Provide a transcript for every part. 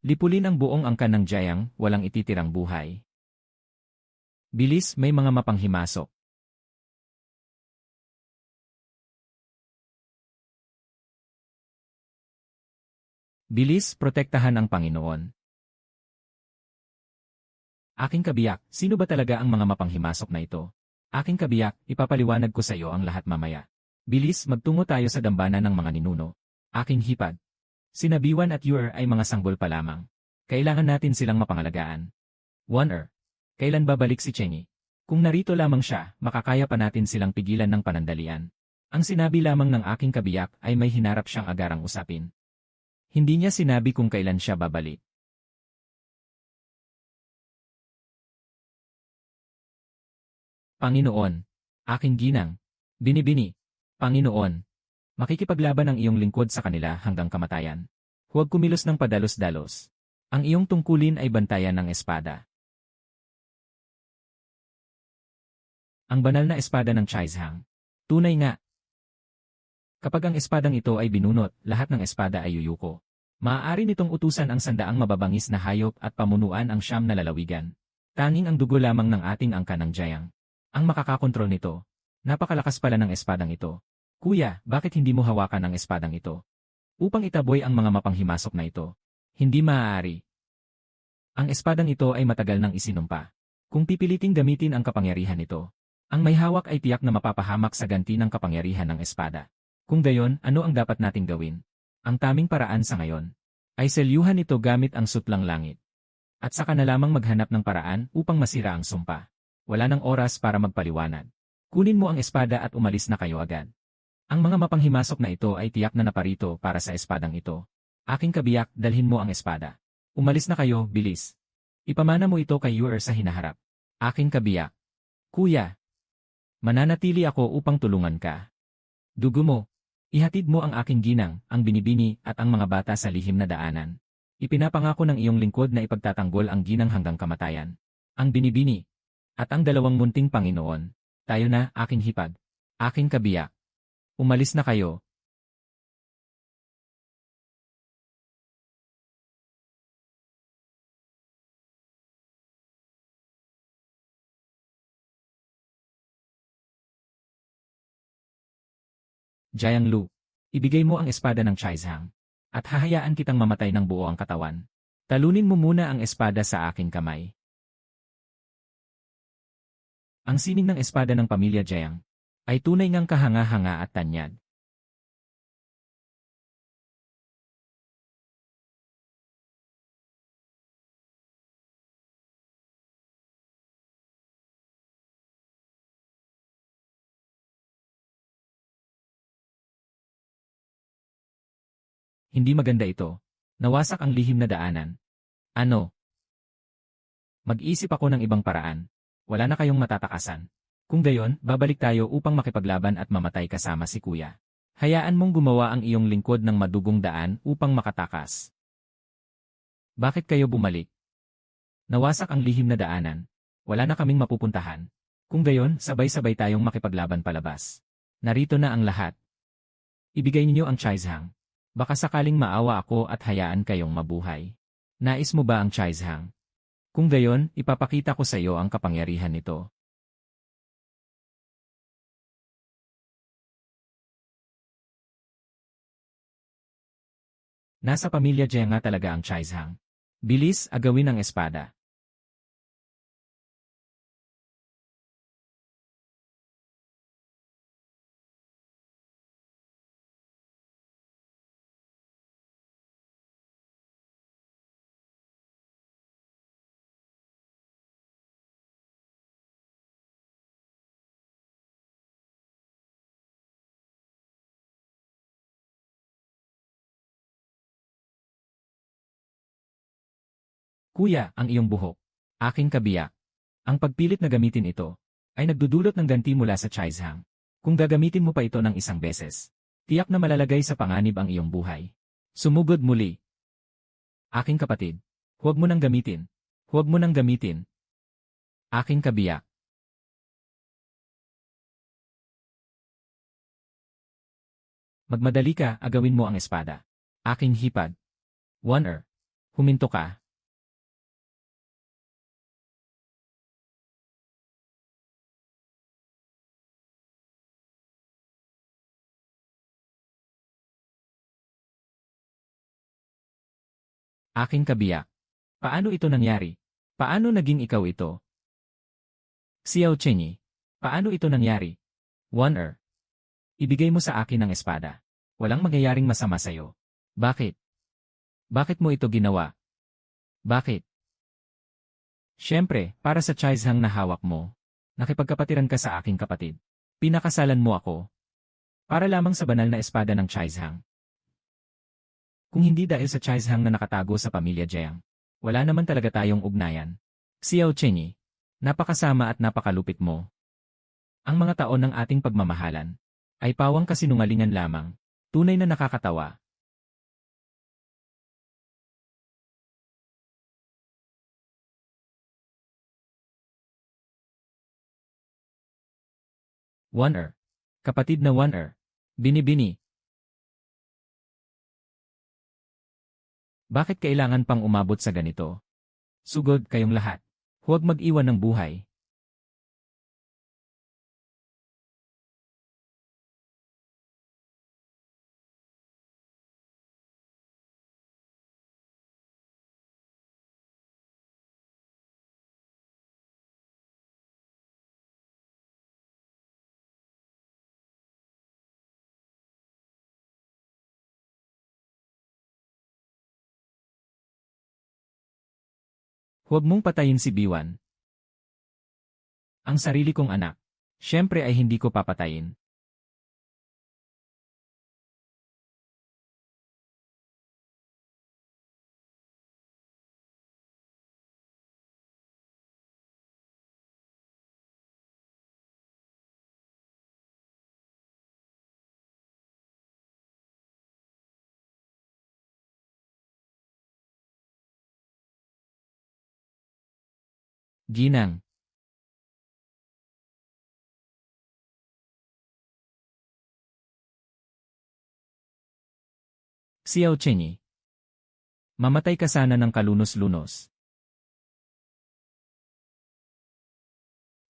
Lipulin ang buong angkan ng Jayang, walang ititirang buhay. Bilis, may mga mapanghimasok. Bilis, protektahan ang Panginoon. Aking kabiyak, sino ba talaga ang mga mapanghimasok na ito? Aking kabiyak, ipapaliwanag ko sa iyo ang lahat mamaya. Bilis, magtungo tayo sa dambana ng mga ninuno. Aking hipag. Sina Biwan at Ur ay mga sanggol pa lamang. Kailangan natin silang mapangalagaan. One. Kailan babalik si Chengi? Kung narito lamang siya, makakaya pa natin silang pigilan ng panandalian. Ang sinabi lamang ng aking kabiyak ay may hinarap siyang agarang usapin. Hindi niya sinabi kung kailan siya babalik. Panginoon, aking ginang, binibini, Panginoon, makikipaglaban ang iyong lingkod sa kanila hanggang kamatayan. Huwag kumilos ng padalos-dalos. Ang iyong tungkulin ay bantayan ng espada. Ang banal na espada ng Chaizhang. Tunay nga. Kapag ang espadang ito ay binunot, lahat ng espada ay yuyuko. Maaari nitong utusan ang sandaang mababangis na hayop at pamunuan ang siyam na lalawigan. Tanging ang dugo lamang ng ating angkan ng Jayang ang makakakontrol nito. Napakalakas pala ng espadang ito. Kuya, bakit hindi mo hawakan ang espadang ito? Upang itaboy ang mga mapanghimasok na ito. Hindi maaari. Ang espadang ito ay matagal nang isinumpa. Kung pipiliting gamitin ang kapangyarihan nito, ang may hawak ay tiyak na mapapahamak sa ganti ng kapangyarihan ng espada. Kung gayon, ano ang dapat nating gawin? Ang taming paraan sa ngayon ay selyuhan ito gamit ang sutlang langit. At saka na lamang maghanap ng paraan upang masira ang sumpa. Wala nang oras para magpaliwanag. Kunin mo ang espada at umalis na kayo agad. Ang mga mapanghimasok na ito ay tiyak na naparito para sa espadang ito. Aking kabiyak, dalhin mo ang espada. Umalis na kayo, bilis. Ipamana mo ito kay Ur sa hinaharap. Aking kabiyak. Kuya, mananatili ako upang tulungan ka. Dugo mo. Ihatid mo ang aking ginang, ang binibini, at ang mga bata sa lihim na daanan. Ipinapangako ng iyong lingkod na ipagtatanggol ang ginang hanggang kamatayan. Ang binibini. At ang dalawang munting Panginoon. Tayo na, aking hipag. Aking kabiyak. Umalis na kayo. Jiang Lu. Ibigay mo ang espada ng Chaizhang. At hahayaan kitang mamatay ng buo ang katawan. Talunin mo muna ang espada sa aking kamay. Ang sining ng espada ng pamilya Jiang ay tunay ngang kahanga-hanga at tanyag. Hindi maganda ito. Nawasak ang lihim na daanan. Ano? Mag-isip ako ng ibang paraan. Wala na kayong matatakasan. Kung gayon, babalik tayo upang makipaglaban at mamatay kasama si Kuya. Hayaan mong gumawa ang iyong lingkod ng madugong daan upang makatakas. Bakit kayo bumalik? Nawasak ang lihim na daanan. Wala na kaming mapupuntahan. Kung gayon, sabay-sabay tayong makipaglaban palabas. Narito na ang lahat. Ibigay ninyo ang Chaizhang. Baka sakaling maawa ako at hayaan kayong mabuhay. Nais mo ba ang Chaizhang? Kung gayon, ipapakita ko sa iyo ang kapangyarihan nito. Nasa pamilya Jia nga talaga ang Chaizhang. Bilis, agawin ang espada. Kuya, ang iyong buhok. Aking kabiyak. Ang pagpilit na gamitin ito ay nagdudulot ng ganti mula sa Chaizhang. Kung gagamitin mo pa ito ng isang beses, tiyak na malalagay sa panganib ang iyong buhay. Sumugod muli. Aking kapatid, huwag mo nang gamitin. Huwag mo nang gamitin. Aking kabiyak. Magmadali ka, agawin mo ang espada. Aking hipag. One. Huminto ka. Aking kabiyak. Paano ito nangyari? Paano naging ikaw ito? Xiao Chenyi. Paano ito nangyari? One. Ibigay mo sa akin ang espada. Walang mangyayaring masama sa'yo. Bakit? Bakit mo ito ginawa? Bakit? Siyempre, para sa Chaizhang na hawak mo. Nakipagkapatiran ka sa aking kapatid. Pinakasalan mo ako. Para lamang sa banal na espada ng Chaizhang. Kung hindi dahil sa Chaizhang na nakatago sa pamilya Jiang, wala naman talaga tayong ugnayan. Xiao Chenyi, napakasama at napakalupit mo. Ang mga taon ng ating pagmamahalan ay pawang kasinungalingan lamang, tunay na nakakatawa. One. Kapatid na One. Binibini. Bakit kailangan pang umabot sa ganito? Sugod kayong lahat. Huwag mag-iwan ng buhay. Huwag mong patayin si Biwan. Ang sarili kong anak. Siyempre ay hindi ko papatayin. Ginang. Xiao Chenyi. Mamatay ka sana ng kalunos-lunos.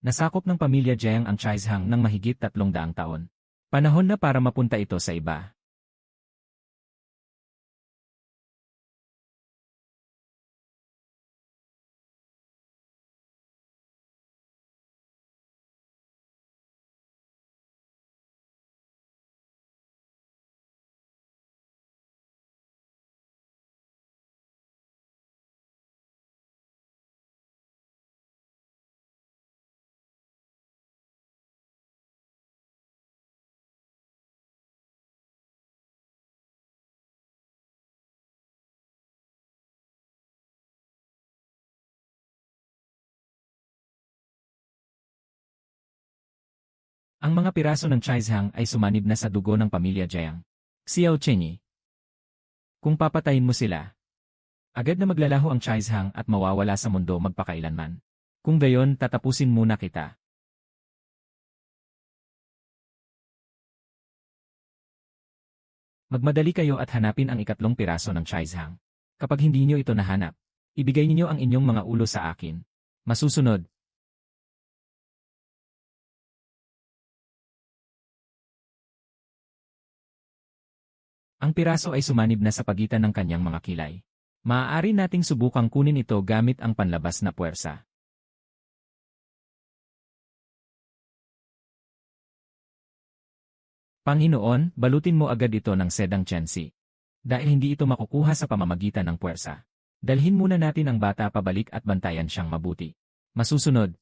Nasakop ng pamilya Jiang ang Chaizhang ng mahigit 300 taon. Panahon na para mapunta ito sa iba. Ang mga piraso ng Chaizhang ay sumanib na sa dugo ng pamilya Jiang. Xiao Chenyi. Kung papatayin mo sila, agad na maglalaho ang Chaizhang at mawawala sa mundo magpakailanman. Kung gayon, tatapusin muna kita. Magmadali kayo at hanapin ang ikatlong piraso ng Chaizhang. Kapag hindi niyo ito nahanap, ibigay niyo ang inyong mga ulo sa akin. Masusunod. Ang piraso ay sumanib na sa pagitan ng kanyang mga kilay. Maaari nating subukang kunin ito gamit ang panlabas na puwersa. Panginoon, balutin mo agad ito ng sedang tsensi. Dahil hindi ito makukuha sa pamamagitan ng puwersa. Dalhin muna natin ang bata pabalik at bantayan siyang mabuti. Masusunod.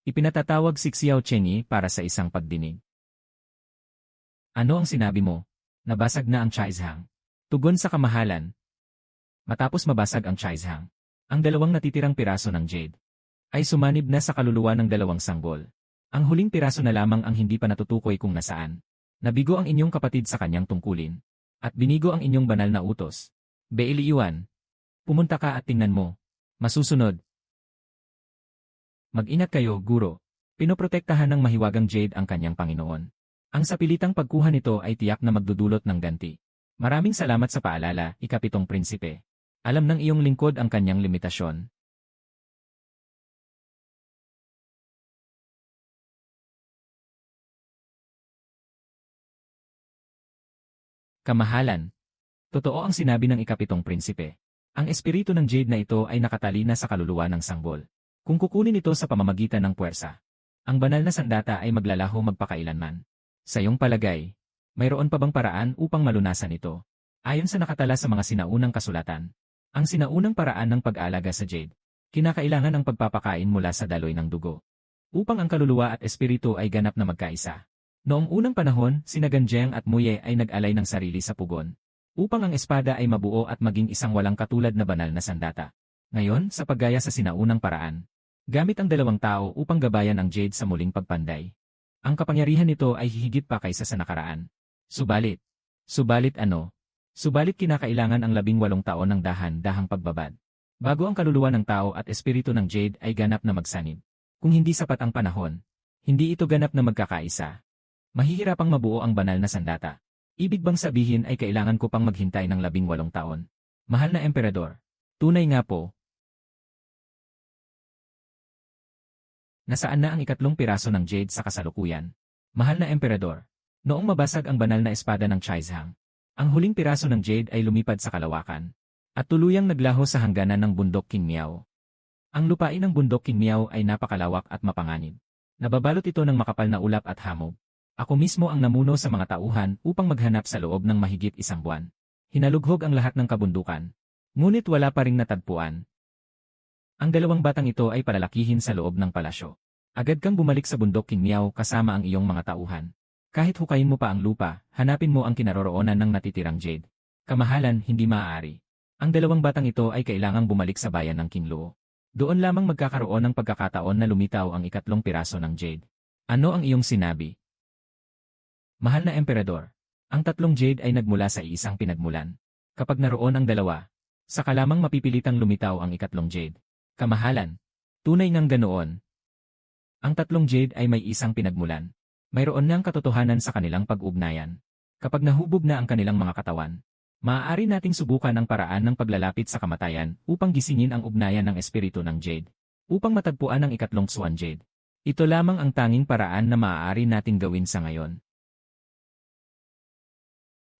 Ipinatatawag si Xiao Chenyi para sa isang pagdinig. Ano ang sinabi mo? Nabasag na ang Chaizhang. Tugon sa kamahalan. Matapos mabasag ang Chaizhang, ang dalawang natitirang piraso ng jade ay sumanib na sa kaluluwa ng dalawang sanggol. Ang huling piraso na lamang ang hindi pa natutukoy kung nasaan. Nabigo ang inyong kapatid sa kanyang tungkulin. At binigo ang inyong banal na utos. Beili Yuan, pumunta ka at tingnan mo. Masusunod. Mag-ingat kayo, guro. Pinoprotektahan ng mahiwagang jade ang kanyang Panginoon. Ang sapilitang pagkuha nito ay tiyak na magdudulot ng ganti. Maraming salamat sa paalala, ikapitong prinsipe. Alam ng iyong lingkod ang kanyang limitasyon. Kamahalan. Totoo ang sinabi ng ikapitong prinsipe. Ang espiritu ng jade na ito ay nakatali na sa kaluluwa ng sanggol. Kung kukunin ito sa pamamagitan ng puwersa, ang banal na sandata ay maglalaho magpakailanman. Sa iyong palagay, mayroon pa bang paraan upang malunasan ito? Ayon sa nakatala sa mga sinaunang kasulatan, ang sinaunang paraan ng pag-aalaga sa jade, kinakailangan ang pagpapakain mula sa daloy ng dugo, upang ang kaluluwa at espiritu ay ganap na magkaisa. Noong unang panahon, sina Ganjeng at Muye ay nag-alay ng sarili sa pugon, upang ang espada ay mabuo at maging isang walang katulad na banal na sandata. Ngayon, sa paggaya sa sinaunang paraan, gamit ang dalawang tao upang gabayan ang jade sa muling pagpanday. Ang kapangyarihan nito ay hihigit pa kaysa sa nakaraan. Subalit ano? Subalit kinakailangan ang 18 taon ng dahan-dahang pagbabad, bago ang kaluluwa ng tao at espiritu ng jade ay ganap na magsanib. Kung hindi sapat ang panahon, hindi ito ganap na magkakaisa. Mahihirapang mabuo ang banal na sandata. Ibig bang sabihin ay kailangan ko pang maghintay ng 18 taon? Mahal na emperador. Tunay nga po. Nasaan na ang ikatlong piraso ng jade sa kasalukuyan? Mahal na emperador. Noong mabasag ang banal na espada ng Chaizhang, ang huling piraso ng jade ay lumipad sa kalawakan at tuluyang naglaho sa hangganan ng bundok Qingmiao. Ang lupain ng bundok Qingmiao ay napakalawak at mapanganib. Nababalot ito ng makapal na ulap at hamog. Ako mismo ang namuno sa mga tauhan upang maghanap sa loob ng mahigit 1 buwan. Hinalughog ang lahat ng kabundukan. Ngunit wala pa ring natagpuan. Ang dalawang batang ito ay palalakihin sa loob ng palasyo. Agad kang bumalik sa bundok Qingmiao kasama ang iyong mga tauhan. Kahit hukayin mo pa ang lupa, hanapin mo ang kinaroroonan ng natitirang jade. Kamahalan, hindi maaari. Ang dalawang batang ito ay kailangang bumalik sa bayan ng Qingluo. Doon lamang magkakaroon ng pagkakataon na lumitaw ang ikatlong piraso ng jade. Ano ang iyong sinabi? Mahal na emperador, ang tatlong jade ay nagmula sa isang pinagmulan. Kapag naroon ang dalawa, saka lamang mapipilitang lumitaw ang ikatlong jade. Kamahalan, tunay ngang ganoon. Ang tatlong jade ay may isang pinagmulan. Mayroon ngang katotohanan sa kanilang pag-ugnayan. Kapag nahubog na ang kanilang mga katawan, maaari nating subukan ang paraan ng paglalapit sa kamatayan upang gisingin ang ugnayan ng espiritu ng jade, upang matagpuan ang ikatlong swan jade. Ito lamang ang tanging paraan na maaari nating gawin sa ngayon.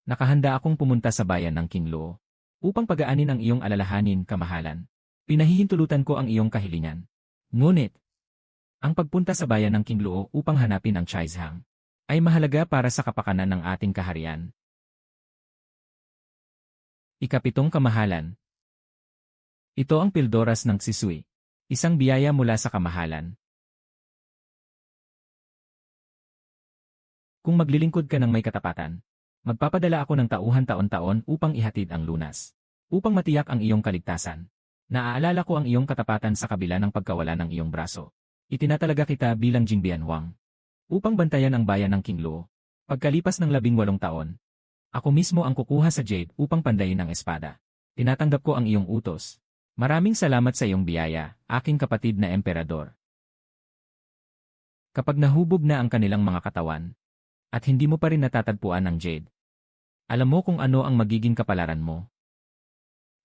Nakahanda akong pumunta sa bayan ng Qingluo upang pagaanin ang iyong alalahanin, kamahalan. Pinahihintulutan ko ang iyong kahilingan. Ngunit, ang pagpunta sa bayan ng Qingluo upang hanapin ang Chaizhang ay mahalaga para sa kapakanan ng ating kaharian. Ikapitong kamahalan. Ito ang pildoras ng Xisui, isang biyaya mula sa kamahalan. Kung maglilingkod ka ng may katapatan, magpapadala ako ng tauhan taon-taon upang ihatid ang lunas, upang matiyak ang iyong kaligtasan. Naaalala ko ang iyong katapatan sa kabila ng pagkawala ng iyong braso. Itinatalaga kita bilang Jingbian Huang upang bantayan ang bayan ng Qingluo. Pagkalipas ng 18 taon, ako mismo ang kukuha sa jade upang pandayin ang espada. Tinatanggap ko ang iyong utos. Maraming salamat sa iyong biyaya, aking kapatid na emperador. Kapag nahubog na ang kanilang mga katawan, at hindi mo pa rin natatagpuan ang jade, alam mo kung ano ang magiging kapalaran mo.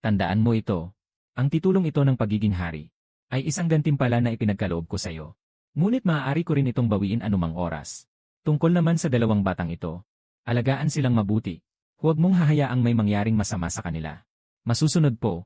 Tandaan mo ito, ang titulong ito ng pagiging hari ay isang gantimpala na ipinagkaloob ko sa iyo. Ngunit maaari ko rin itong bawiin anumang oras. Tungkol naman sa dalawang batang ito, alagaan silang mabuti. Huwag mong hahayaang may mangyaring masama sa kanila. Masusunod po.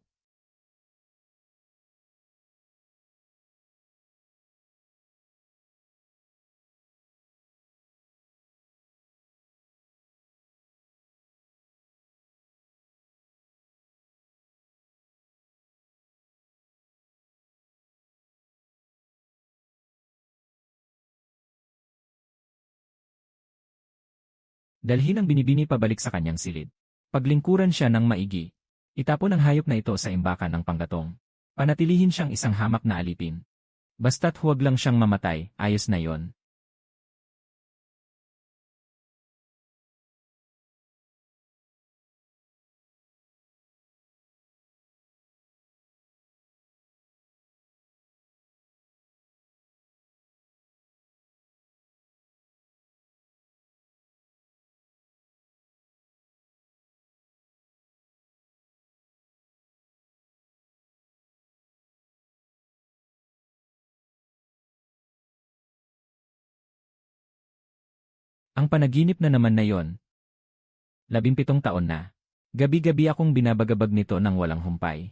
Dalhin ang binibini pabalik sa kanyang silid. Paglingkuran siya ng maigi. Itapon ang hayop na ito sa imbakan ng panggatong. Panatilihin siyang isang hamak na alipin. Basta't huwag lang siyang mamatay, ayos na yon. Ang panaginip na naman na yon. 17 taon na. Gabi-gabi akong binabagabag nito ng walang humpay.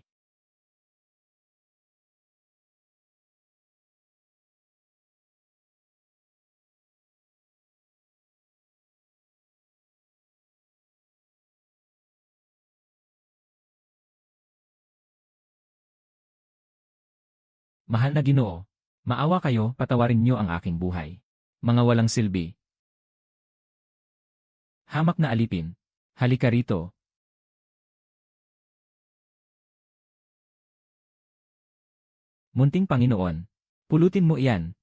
Mahal na Ginoo, maawa kayo, patawarin niyo ang aking buhay. Mga walang silbi. Hamak na alipin. Halika rito. Munting Panginoon, pulutin mo iyan.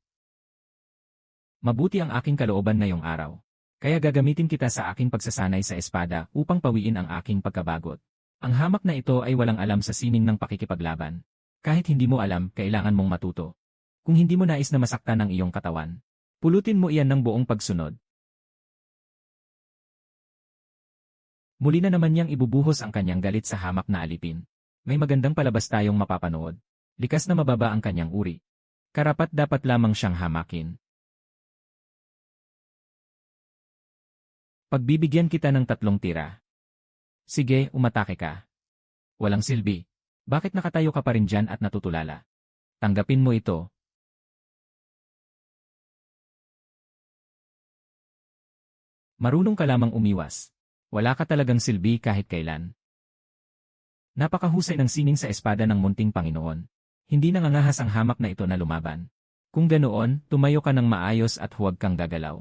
Mabuti ang aking kalooban ngayong araw. Kaya gagamitin kita sa aking pagsasanay sa espada upang pawiin ang aking pagkabagot. Ang hamak na ito ay walang alam sa sining ng pakikipaglaban. Kahit hindi mo alam, kailangan mong matuto. Kung hindi mo nais na masaktan ang iyong katawan, pulutin mo iyan ng buong pagsunod. Muli na naman niyang ibubuhos ang kanyang galit sa hamak na alipin. May magandang palabas tayong mapapanood. Likas na mababa ang kanyang uri. Karapat-dapat lamang siyang hamakin. Pagbibigyan kita ng 3 tira. Sige, umatake ka. Walang silbi. Bakit nakatayo ka pa rin dyan at natutulala? Tanggapin mo ito. Marunong ka lamang umiwas. Wala ka talagang silbi kahit kailan. Napakahusay ng sining sa espada ng munting Panginoon. Hindi nangangahas ang hamak na ito na lumaban. Kung ganoon, tumayo ka ng maayos at huwag kang gagalaw.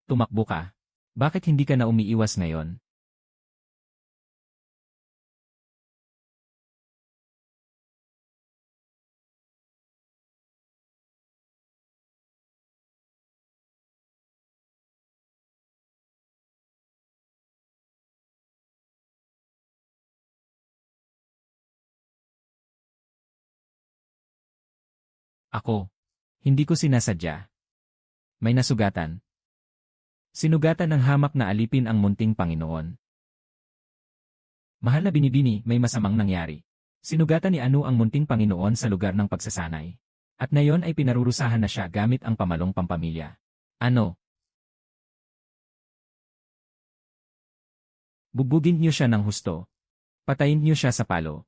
Tumakbo ka. Bakit hindi ka na umiiwas ngayon? Ako. Hindi ko sinasadya. May nasugatan. Sinugatan ng hamak na alipin ang munting Panginoon. Mahal na binibini, may masamang nangyari. Sinugatan ni Anu ang munting Panginoon sa lugar ng pagsasanay. At ngayon ay pinarurusahan na siya gamit ang pamalong pampamilya. Ano? Bugbugin niyo siya ng husto. Patayin niyo siya sa palo.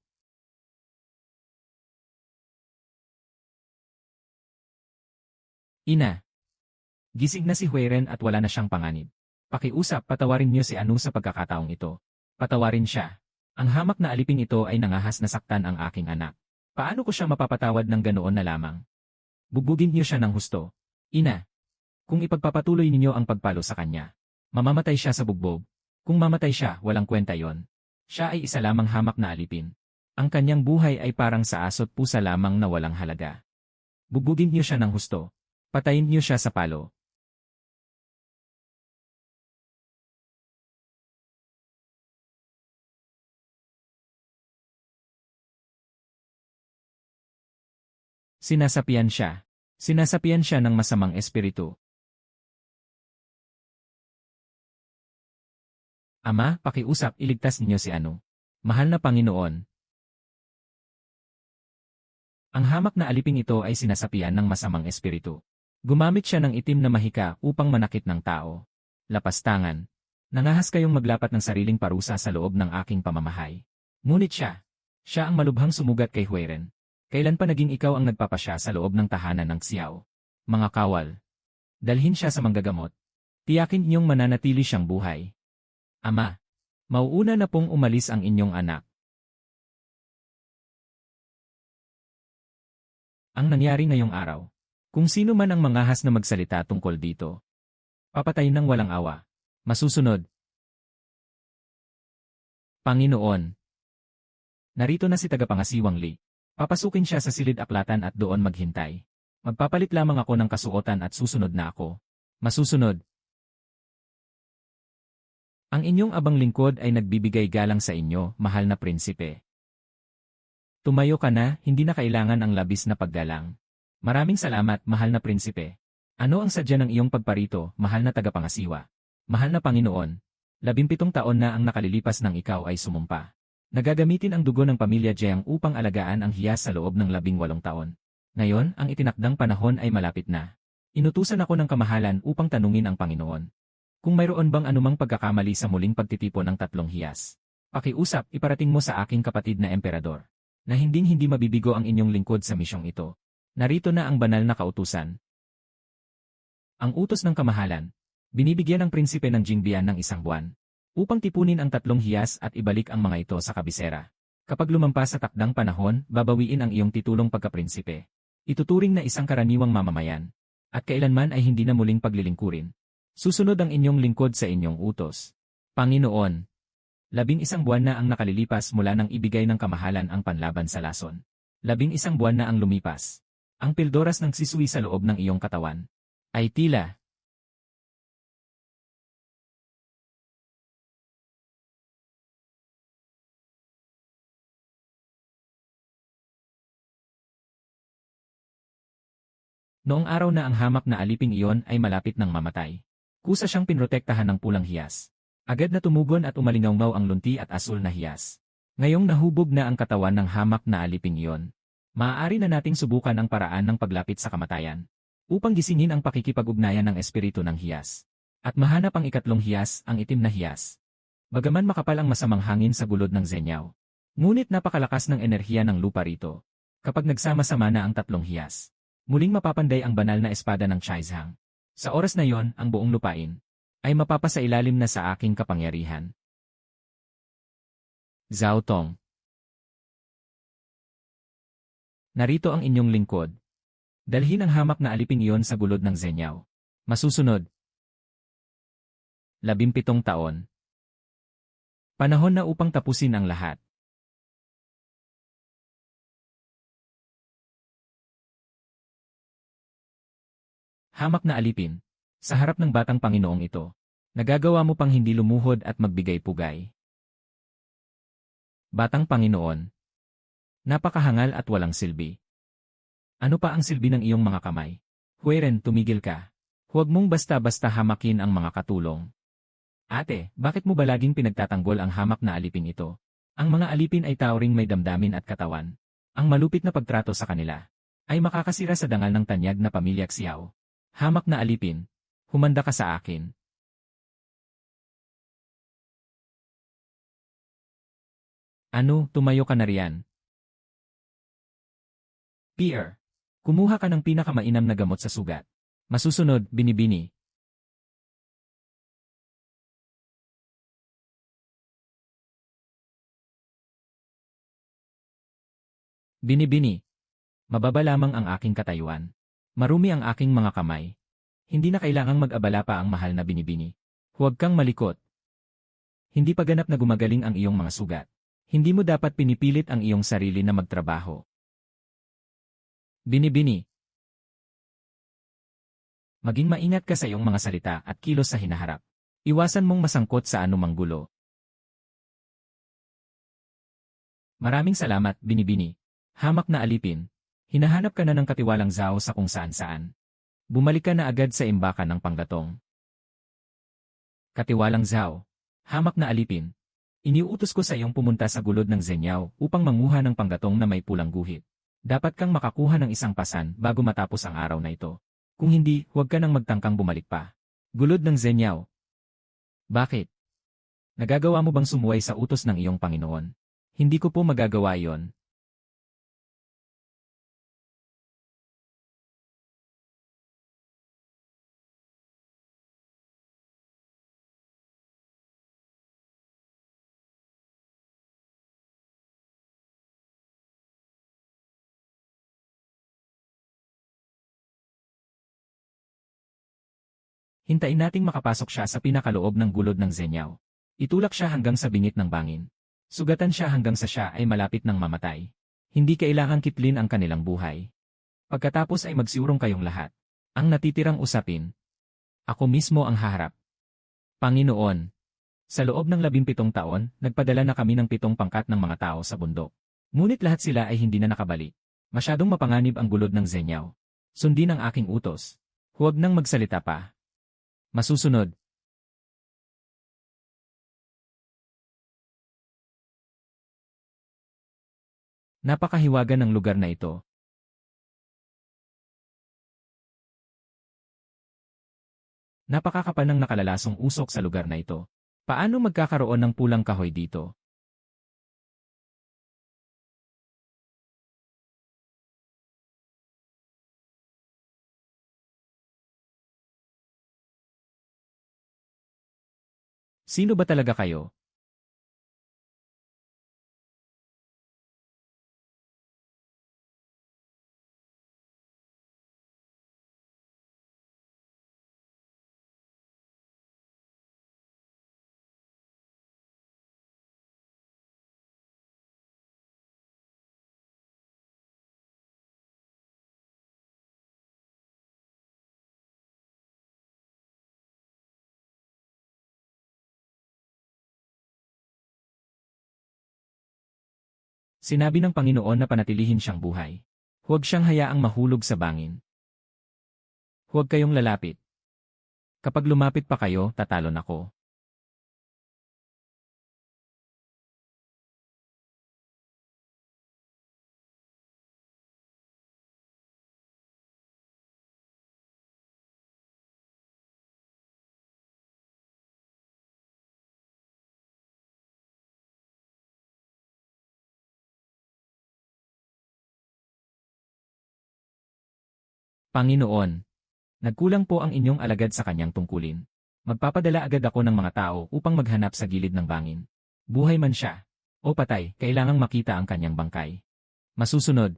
Ina. Gising na si Hueren at wala na siyang panganib. Pakiusap, patawarin niyo si Anu sa pagkakataong ito. Patawarin siya. Ang hamak na aliping ito ay nangahas na saktan ang aking anak. Paano ko siya mapapatawad ng ganoon na lamang? Bugbugin niyo siya ng husto. Ina. Kung ipagpapatuloy ninyo ang pagpalo sa kanya, mamamatay siya sa bugbog. Kung mamatay siya, walang kwenta yon. Siya ay isa lamang hamak na alipin. Ang kanyang buhay ay parang sa aso't pusa lamang na walang halaga. Bugbugin niyo siya ng husto. Patayin niyo siya sa palo. Sinasapian siya. Sinasapian siya ng masamang espiritu. Ama, pakiusap, iligtas niyo si Anu. Mahal na Panginoon. Ang hamak na aliping ito ay sinasapian ng masamang espiritu. Gumamit siya ng itim na mahika upang manakit ng tao. Lapastangan. Nangahas kayong maglapat ng sariling parusa sa loob ng aking pamamahay. Ngunit siya ang malubhang sumugat kay Hueren. Kailan pa naging ikaw ang nagpapasya sa loob ng tahanan ng Xiao? Mga kawal. Dalhin siya sa manggagamot. Tiyakin niyong mananatili siyang buhay. Ama, mauuna na pong umalis ang inyong anak. Ang nangyari ngayong araw. Kung sino man ang mangahas na magsalita tungkol dito, papatayin ng walang awa. Masusunod. Panginoon. Narito na si tagapangasiwang Lee. Papasukin siya sa silid-aklatan at doon maghintay. Magpapalit lamang ako ng kasuotan at susunod na ako. Masusunod. Ang inyong abang lingkod ay nagbibigay galang sa inyo, mahal na prinsipe. Tumayo ka na, hindi na kailangan ang labis na paggalang. Maraming salamat, mahal na prinsipe. Ano ang sadya ng iyong pagparito, mahal na tagapangasiwa? Mahal na Panginoon, 17 taon na ang nakalilipas nang ikaw ay sumumpa. Nagagamitin ang dugo ng pamilya Jiang upang alagaan ang hiyas sa loob ng 18 taon. Ngayon, ang itinakdang panahon ay malapit na. Inutusan ako ng kamahalan upang tanungin ang Panginoon. Kung mayroon bang anumang pagkakamali sa muling pagtitipon ng 3 hiyas, pakiusap, iparating mo sa aking kapatid na emperador, na hindi mabibigo ang inyong lingkod sa misyong ito. Narito na ang banal na kautusan. Ang utos ng kamahalan, binibigyan ng prinsipe ng Jingbian ng 1 buwan, upang tipunin ang 3 hiyas at ibalik ang mga ito sa kabisera. Kapag lumampas sa takdang panahon, babawiin ang iyong titulong pagkaprinsipe. Ituturing na isang karaniwang mamamayan, at kailanman ay hindi na muling paglilingkurin. Susunod ang inyong lingkod sa inyong utos. Panginoon, 11 buwan na ang nakalilipas mula nang ibigay ng kamahalan ang panlaban sa lason. 11 buwan na ang lumipas. Ang pildoras ng siswi sa loob ng iyong katawan ay tila noong araw na ang hamak na aliping iyon ay malapit ng mamatay. Kusa siyang pinrotektahan ng pulang hiyas. Agad na tumugon at umalingaw ang lunti at asul na hiyas. Ngayong nahubog na ang katawan ng hamak na aliping iyon, maaari na nating subukan ang paraan ng paglapit sa kamatayan, upang gisingin ang pakikipag-ugnayan ng espiritu ng hiyas. At mahanap ang 2 hiyas, ang itim na hiyas. Bagaman makapal ang masamang hangin sa gulod ng Zenyao, ngunit napakalakas ng enerhiya ng lupa rito. Kapag nagsama-sama na ang 3 hiyas, muling mapapanday ang banal na espada ng Chaizhang. Sa oras na yon, ang buong lupain ay mapapasailalim na sa aking kapangyarihan. Zhao Tong. Narito ang inyong lingkod. Dalhin ang hamak na aliping iyon sa gulod ng Zenyao. Masusunod. 17 taon. Panahon na upang tapusin ang lahat. Hamak na alipin. Sa harap ng batang Panginoong ito, nagagawa mo pang hindi lumuhod at magbigay-pugay. Batang Panginoon. Napakahangal at walang silbi. Ano pa ang silbi ng iyong mga kamay? Huweren, tumigil ka. Huwag mong basta-basta hamakin ang mga katulong. Ate, bakit mo ba laging pinagtatanggol ang hamak na alipin ito? Ang mga alipin ay tao ring may damdamin at katawan. Ang malupit na pagtrato sa kanila ay makakasira sa dangal ng tanyag na pamilya Xiao. Hamak na alipin. Humanda ka sa akin. Ano, tumayo ka na riyan. Pierre, kumuha ka ng pinakamainam na gamot sa sugat. Masusunod, binibini. Binibini. Mababa lamang ang aking katayuan. Marumi ang aking mga kamay. Hindi na kailangang mag-abala pa ang mahal na binibini. Huwag kang malikot. Hindi pa ganap na gumagaling ang iyong mga sugat. Hindi mo dapat pinipilit ang iyong sarili na magtrabaho. Binibini. Maging maingat ka sa iyong mga salita at kilos sa hinaharap. Iwasan mong masangkot sa anumang gulo. Maraming salamat, binibini. Hamak na alipin. Hinahanap ka na ng katiwalang Zhao sa kung saan-saan. Bumalik ka na agad sa imbakan ng panggatong. Katiwalang Zhao. Hamak na alipin. Iniuutos ko sa iyong pumunta sa gulod ng Zenyao upang manguha ng panggatong na may pulang guhit. Dapat kang makakuha ng 1 pasan bago matapos ang araw na ito. Kung hindi, huwag ka nang magtangkang bumalik pa. Gulod ng Zenyao. Bakit? Nagagawa mo bang sumuway sa utos ng iyong Panginoon? Hindi ko po magagawa iyon. Hintayin nating makapasok siya sa pinakaloob ng gulod ng Zenyao. Itulak siya hanggang sa bingit ng bangin. Sugatan siya hanggang sa siya ay malapit ng mamatay. Hindi kailangang kitlin ang kanilang buhay. Pagkatapos ay magsiurong kayong lahat. Ang natitirang usapin. Ako mismo ang haharap. Panginoon. Sa loob ng 17 taon, nagpadala na kami ng 7 pangkat ng mga tao sa bundok. Ngunit lahat sila ay hindi na nakabalik. Masyadong mapanganib ang gulod ng Zenyao. Sundin ang aking utos. Huwag nang magsalita pa. Masusunod. Napakahiwaga ng lugar na ito. Napakakapal ng nakalalasong usok sa lugar na ito. Paano magkakaroon ng pulang kahoy dito? Sino ba talaga kayo? Sinabi ng Panginoon na panatilihin siyang buhay. Huwag siyang hayaang mahulog sa bangin. Huwag kayong lalapit. Kapag lumapit pa kayo, tatalon ako. Panginoon, nagkulang po ang inyong alagad sa kanyang tungkulin. Magpapadala agad ako ng mga tao upang maghanap sa gilid ng bangin. Buhay man siya o patay, kailangang makita ang kanyang bangkay. Masusunod.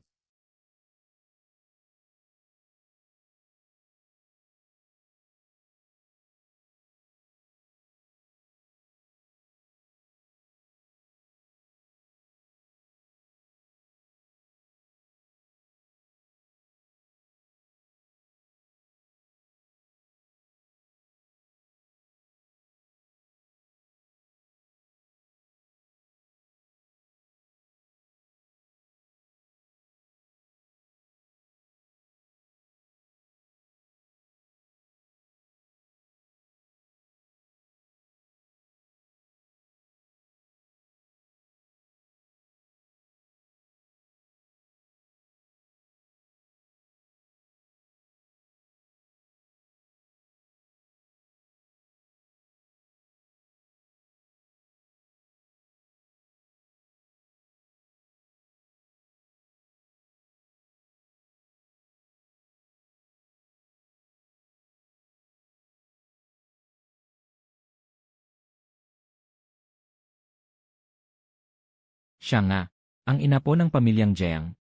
Siya nga, ang ina po ng pamilyang Jeang.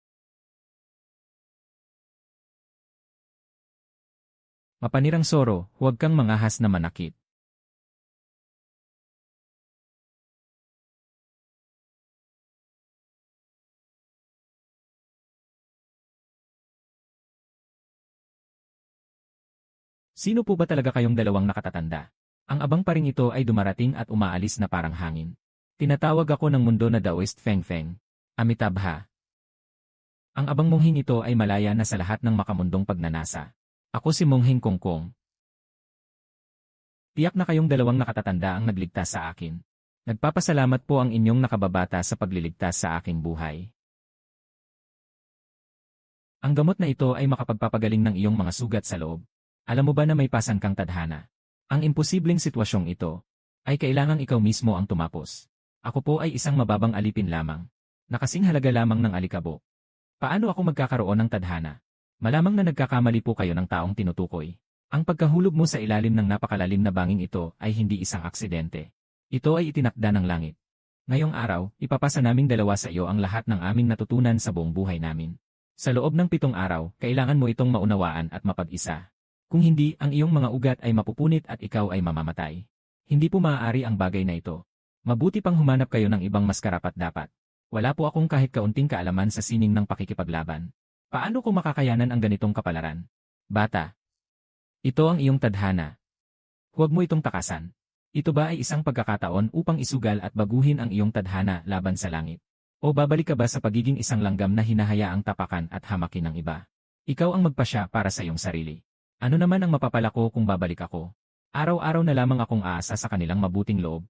Mapanirang Soro, huwag kang mangahas na manakit. Sino po ba talaga kayong dalawang nakatatanda? Ang abang pa rin ito ay dumarating at umaalis na parang hangin. Tinatawag ako ng mundo na Daoist Feng Feng. Amitabha. Ang abang monghing ito ay malaya na sa lahat ng makamundong pagnanasa. Ako si Monghing Kongkong. Tiyak na kayong dalawang nakatatanda ang nagligtas sa akin. Nagpapasalamat po ang inyong nakababata sa pagliligtas sa aking buhay. Ang gamot na ito ay makapagpapagaling ng iyong mga sugat sa loob. Alam mo ba na may pasan kang tadhana? Ang imposibleng sitwasyong ito ay kailangang ikaw mismo ang tumapos. Ako po ay isang mababang alipin lamang. Nakasing halaga lamang ng alikabok. Paano ako magkakaroon ng tadhana? Malamang na nagkakamali po kayo ng taong tinutukoy. Ang pagkahulog mo sa ilalim ng napakalalim na banging ito ay hindi isang aksidente. Ito ay itinakda ng langit. Ngayong araw, ipapasa naming dalawa sa iyo ang lahat ng aming natutunan sa buong buhay namin. Sa loob ng 7 araw, kailangan mo itong maunawaan at mapag-isa. Kung hindi, ang iyong mga ugat ay mapupunit at ikaw ay mamamatay. Hindi po maaari ang bagay na ito. Mabuti pang humanap kayo ng ibang mas karapat-dapat. Wala po akong kahit kaunting kaalaman sa sining ng pakikipaglaban. Paano ko makakayanan ang ganitong kapalaran? Bata. Ito ang iyong tadhana. Huwag mo itong takasan. Ito ba ay isang pagkakataon upang isugal at baguhin ang iyong tadhana laban sa langit? O babalik ka ba sa pagiging isang langgam na hinahayaang tapakan at hamakin ng iba? Ikaw ang magpasya para sa iyong sarili. Ano naman ang mapapala ko kung babalik ako? Araw-araw na lamang akong aasa sa kanilang mabuting loob.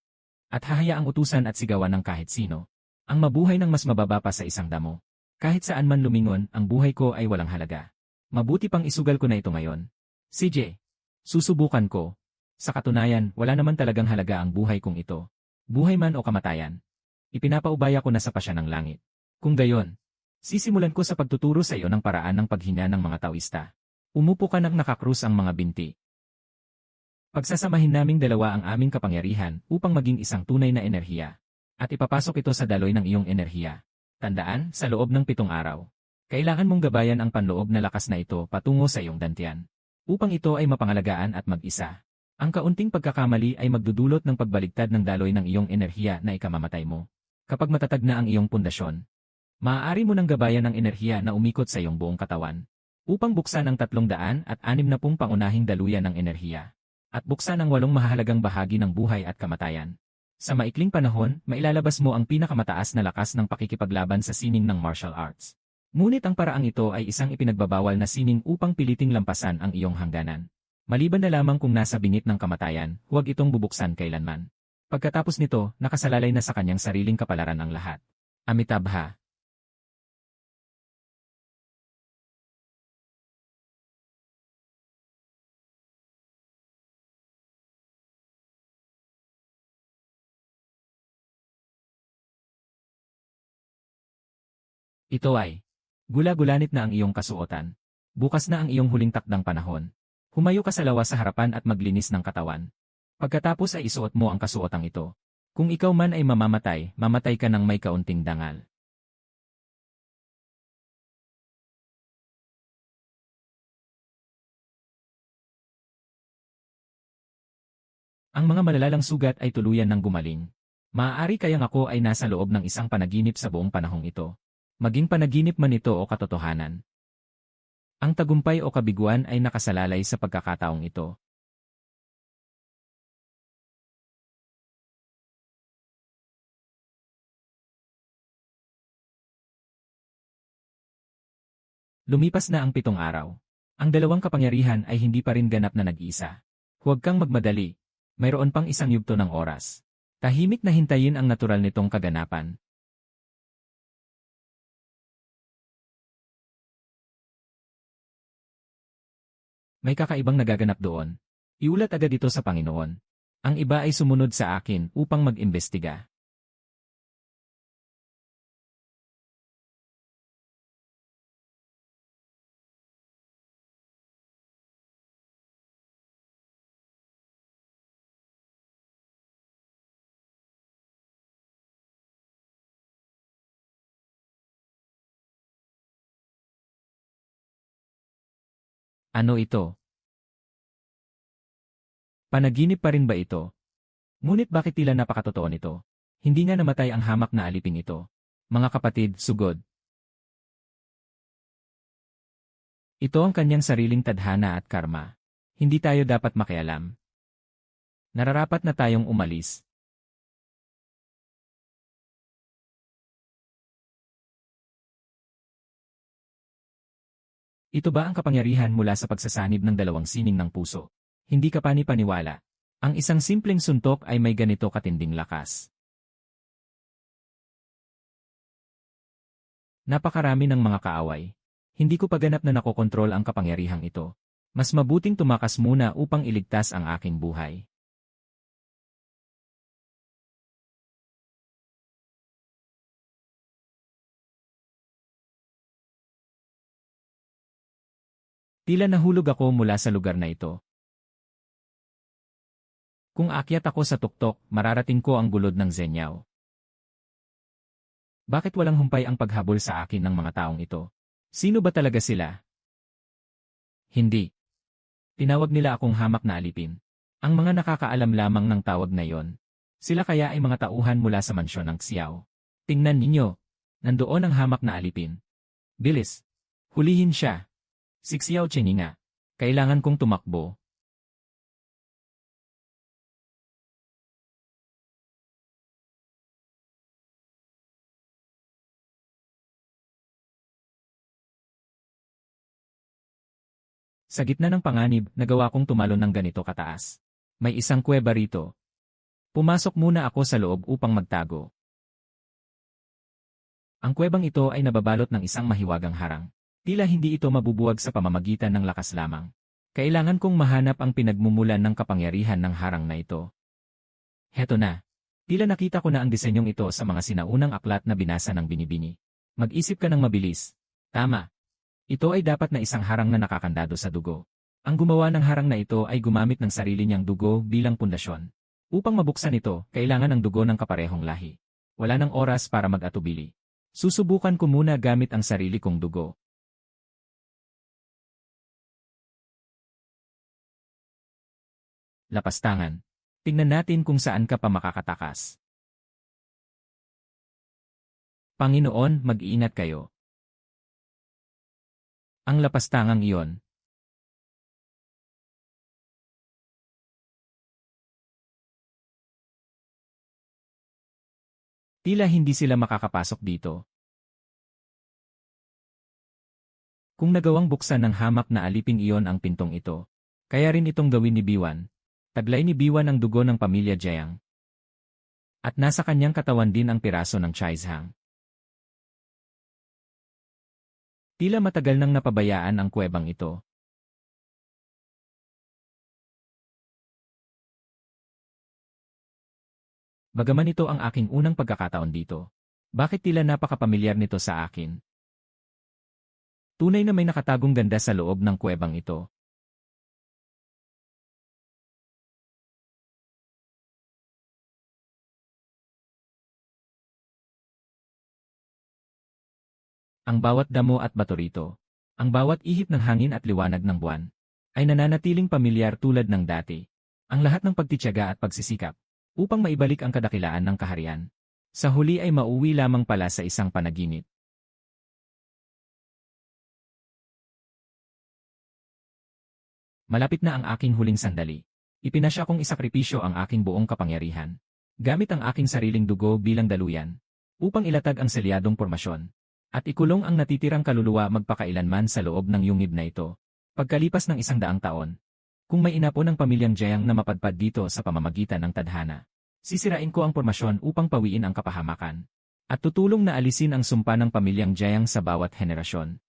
At hahayaang utusan at sigawan ng kahit sino. Ang mabuhay ng mas mababa pa sa isang damo. Kahit saan man lumingon, ang buhay ko ay walang halaga. Mabuti pang isugal ko na ito ngayon. CJ, susubukan ko. Sa katunayan, wala naman talagang halaga ang buhay kong ito. Buhay man o kamatayan. Ipinapaubaya ko na sa pasya ng langit. Kung gayon, sisimulan ko sa pagtuturo sa iyo ng paraan ng paghinya ng mga Taoista. Umupo ka ng nakakrus ang mga binti. Pagsasamahin naming dalawa ang aming kapangyarihan upang maging isang tunay na enerhiya. At ipapasok ito sa daloy ng iyong enerhiya. Tandaan, sa loob ng 7 araw. Kailangan mong gabayan ang panloob na lakas na ito patungo sa iyong dantian. Upang ito ay mapangalagaan at mag-isa. Ang kaunting pagkakamali ay magdudulot ng pagbaligtad ng daloy ng iyong enerhiya na ikamamatay mo. Kapag matatag na ang iyong pundasyon, maaari mo nang gabayan ng enerhiya na umikot sa iyong buong katawan. Upang buksan ang 360 pangunahing daluyan ng enerhiya. At buksan ang 8 mahalagang bahagi ng buhay at kamatayan. Sa maikling panahon, mailalabas mo ang pinakamataas na lakas ng pakikipaglaban sa sining ng martial arts. Ngunit ang paraang ito ay isang ipinagbabawal na sining upang piliting lampasan ang iyong hangganan. Maliban na lamang kung nasa bingit ng kamatayan, huwag itong bubuksan kailanman. Pagkatapos nito, nakasalalay na sa kanyang sariling kapalaran ang lahat. Amitabha. Ito ay, gula-gulanit na ang iyong kasuotan. Bukas na ang iyong huling takdang panahon. Humayo ka sa lawas sa harapan at maglinis ng katawan. Pagkatapos ay isuot mo ang kasuotang ito. Kung ikaw man ay mamamatay, mamatay ka ng may kaunting dangal. Ang mga malalalang sugat ay tuluyan ng gumaling. Maaari kayang ako ay nasa loob ng isang panaginip sa buong panahong ito. Maging panaginip man ito o katotohanan. Ang tagumpay o kabiguan ay nakasalalay sa pagkakataong ito. Lumipas na ang 7 araw. Ang dalawang kapangyarihan ay hindi pa rin ganap na nag-iisa. Huwag kang magmadali. Mayroon pang isang yugto ng oras. Tahimik na hintayin ang natural nitong kaganapan. May kakaibang nagaganap doon. Iulat agad ito sa Panginoon. Ang iba ay sumunod sa akin upang mag-imbestiga. Ano ito? Panaginip pa rin ba ito? Ngunit bakit tila napakatotoo nito? Hindi nga namatay ang hamak na aliping ito. Mga kapatid, sugod. Ito ang kanyang sariling tadhana at karma. Hindi tayo dapat makialam. Nararapat na tayong umalis. Ito ba ang kapangyarihan mula sa pagsasanib ng dalawang sining ng puso? Hindi ka pani-paniwala. Ang isang simpleng suntok ay may ganito katinding lakas. Napakarami ng mga kaaway. Hindi ko pa ganap na nakokontrol ang kapangyarihang ito. Mas mabuting tumakas muna upang iligtas ang aking buhay. Tila nahulog ako mula sa lugar na ito. Kung aakyat ako sa tuktok, mararating ko ang gulod ng Zenyao. Bakit walang humpay ang paghabol sa akin ng mga taong ito? Sino ba talaga sila? Hindi. Tinawag nila akong hamak na alipin. Ang mga nakakaalam lamang ng tawag na yon. Sila kaya ay mga tauhan mula sa mansyon ng Xiao. Tingnan ninyo. Nandoon ang hamak na alipin. Bilis. Hulihin siya. Si Xiao Cheninga. Kailangan kong tumakbo. Sa gitna ng panganib, nagawa kong tumalon ng ganito kataas. May isang kuweba rito. Pumasok muna ako sa loob upang magtago. Ang kuwebang ito ay nababalot ng isang mahiwagang harang. Tila hindi ito mabubuwag sa pamamagitan ng lakas lamang. Kailangan kong mahanap ang pinagmumulan ng kapangyarihan ng harang na ito. Heto na. Tila nakita ko na ang disenyong ito sa mga sinaunang aklat na binasa ng binibini. Mag-isip ka ng mabilis. Tama. Ito ay dapat na isang harang na nakakandado sa dugo. Ang gumawa ng harang na ito ay gumamit ng sarili niyang dugo bilang pundasyon. Upang mabuksan ito, kailangan ng dugo ng kaparehong lahi. Wala ng oras para mag-atubili. Susubukan ko muna gamit ang sarili kong dugo. Lapastangan. Tingnan natin kung saan ka pa makakatakas. Panginoon, mag-iingat kayo. Ang lapastangang iyon. Tila hindi sila makakapasok dito. Kung nagawang buksan ng hamak na aliping iyon ang pintong ito, kaya rin itong gawin ni Biwan. Taglay ni Biwan ang dugo ng pamilya Jiang. At nasa kanyang katawan din ang piraso ng Chaizhang. Tila matagal nang napabayaan ang kuwebang ito. Bagaman ito ang aking unang pagkakataon dito. Bakit tila napakapamilyar nito sa akin? Tunay na may nakatagong ganda sa loob ng kuwebang ito. Ang bawat damo at bato rito, ang bawat ihip ng hangin at liwanag ng buwan, ay nananatiling pamilyar tulad ng dati. Ang lahat ng pagtitiyaga at pagsisikap, upang maibalik ang kadakilaan ng kaharian. Sa huli ay mauwi lamang pala sa isang panaginip. Malapit na ang aking huling sandali. Ipinasya kong isakripisyo ang aking buong kapangyarihan, gamit ang aking sariling dugo bilang daluyan, upang ilatag ang selyadong pormasyon. At ikulong ang natitirang kaluluwa magpakailanman sa loob ng yungib na ito. Pagkalipas ng 100 taon, kung may inapon ng pamilyang Jiang na mapadpad dito sa pamamagitan ng tadhana, sisirain ko ang pormasyon upang pawiin ang kapahamakan. At tutulong na alisin ang sumpa ng pamilyang Jiang sa bawat henerasyon.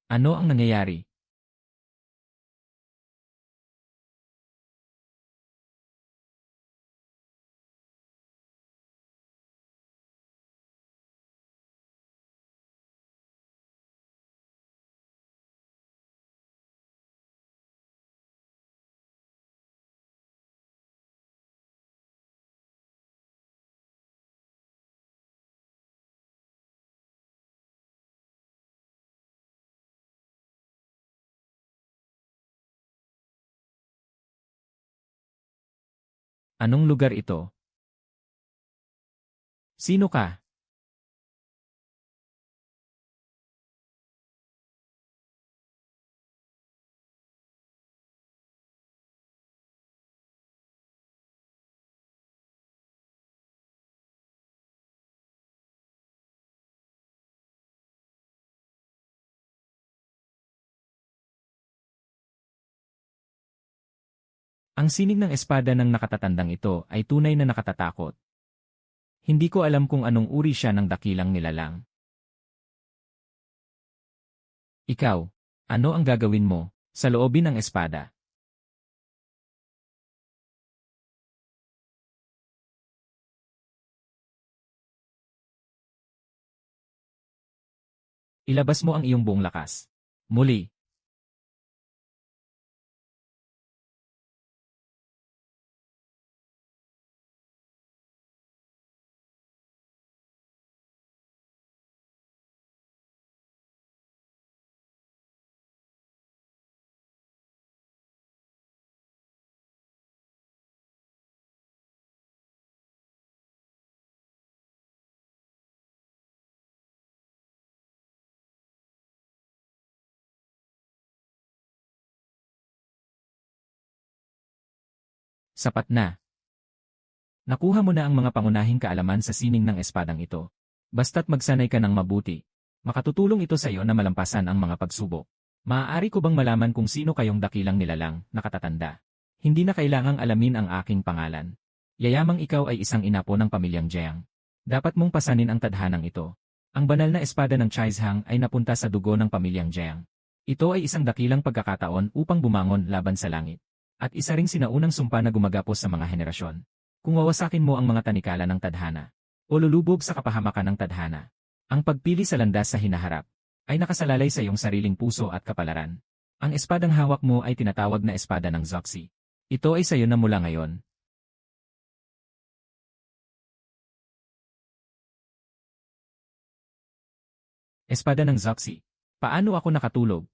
Ano ang nangyayari? Anong lugar ito? Sino ka? Ang sining ng espada ng nakatatandang ito ay tunay na nakatatakot. Hindi ko alam kung anong uri siya ng dakilang nilalang. Ikaw, ano ang gagawin mo sa loobin ng espada? Ilabas mo ang iyong buong lakas. Muli. Sapat na. Nakuha mo na ang mga pangunahing kaalaman sa sining ng espadang ito. Basta't magsanay ka ng mabuti. Makatutulong ito sa iyo na malampasan ang mga pagsubok. Maaari ko bang malaman kung sino kayong dakilang nilalang, nakatatanda? Hindi na kailangang alamin ang aking pangalan. Yayamang ikaw ay isang inapo ng pamilyang Jiang. Dapat mong pasanin ang tadhanang ito. Ang banal na espada ng Chaizhang ay napunta sa dugo ng pamilyang Jiang. Ito ay isang dakilang pagkakataon upang bumangon laban sa langit. At isa ring sinaunang sumpa na gumagapos sa mga henerasyon. Kung wawasakin mo ang mga tanikala ng tadhana, o lulubog sa kapahamakan ng tadhana, ang pagpili sa landas sa hinaharap, ay nakasalalay sa iyong sariling puso at kapalaran. Ang espadang hawak mo ay tinatawag na espada ng Zoxi. Ito ay sa iyo na mula ngayon. Espada ng Zoxi. Paano ako nakatulog?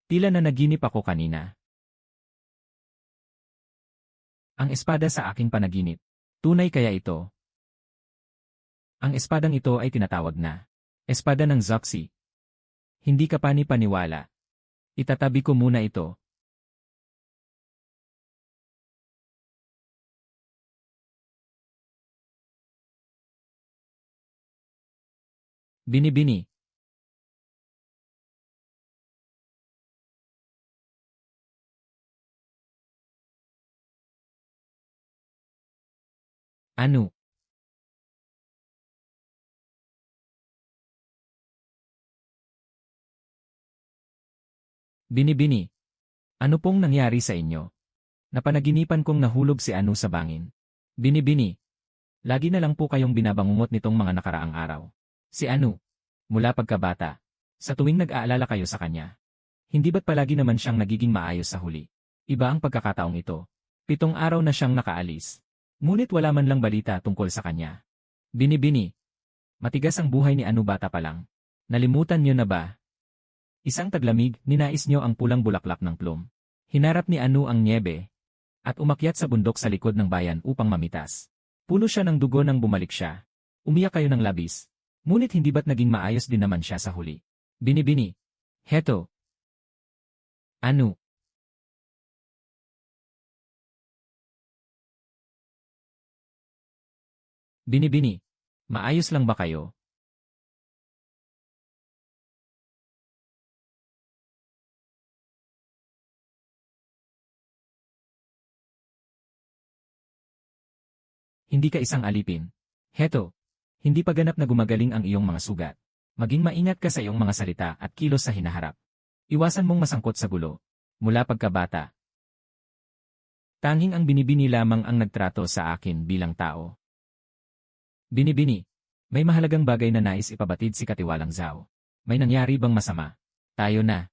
Tila na naginip ako kanina. Ang espada sa aking panaginip. Tunay kaya ito? Ang espadang ito ay tinatawag na espada ng Zoxi. Hindi ka pani-paniwala. Itatabi ko muna ito. Binibini. Ano? Binibini. Ano pong nangyari sa inyo? Napanaginipan kong nahulog si Anu sa bangin. Binibini. Lagi na lang po kayong binabangungot nitong mga nakaraang araw. Si Anu. Mula pagkabata. Sa tuwing nag-aalala kayo sa kanya. Hindi ba't palagi naman siyang nagiging maayos sa huli? Iba ang pagkakataong ito. 7 araw na siyang nakaalis. Ngunit wala man lang balita tungkol sa kanya. Binibini. Matigas ang buhay ni Anu bata pa lang. Nalimutan niyo na ba? Isang taglamig, ninais niyo ang pulang bulaklak ng plum. Hinarap ni Anu ang niebe. At umakyat sa bundok sa likod ng bayan upang mamitas. Puno siya ng dugo nang bumalik siya. Umiyak kayo ng labis. Ngunit hindi ba't naging maayos din naman siya sa huli? Binibini. Heto. Anu. Binibini. Maayos lang ba kayo? Hindi ka isang alipin. Heto. Hindi pa ganap na gumagaling ang iyong mga sugat. Maging maingat ka sa iyong mga salita at kilos sa hinaharap. Iwasan mong masangkot sa gulo. Mula pagkabata. Tanging ang binibini lamang ang nagtrato sa akin bilang tao. Binibini. May mahalagang bagay na nais ipabatid si Katiwalang Zhao. May nangyari bang masama? Tayo na.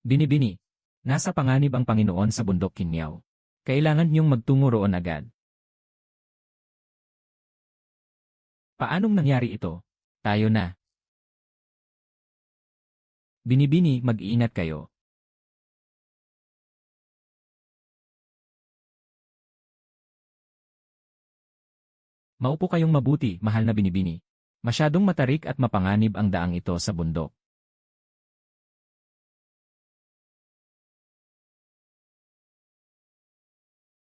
Binibini. Nasa panganib ang Panginoon sa bundok Kinyaw. Kailangan niyong magtungo roon agad. Paanong nangyari ito? Tayo na. Binibini, mag-iingat kayo. Maupo kayong mabuti, mahal na binibini. Masyadong matarik at mapanganib ang daang ito sa bundok.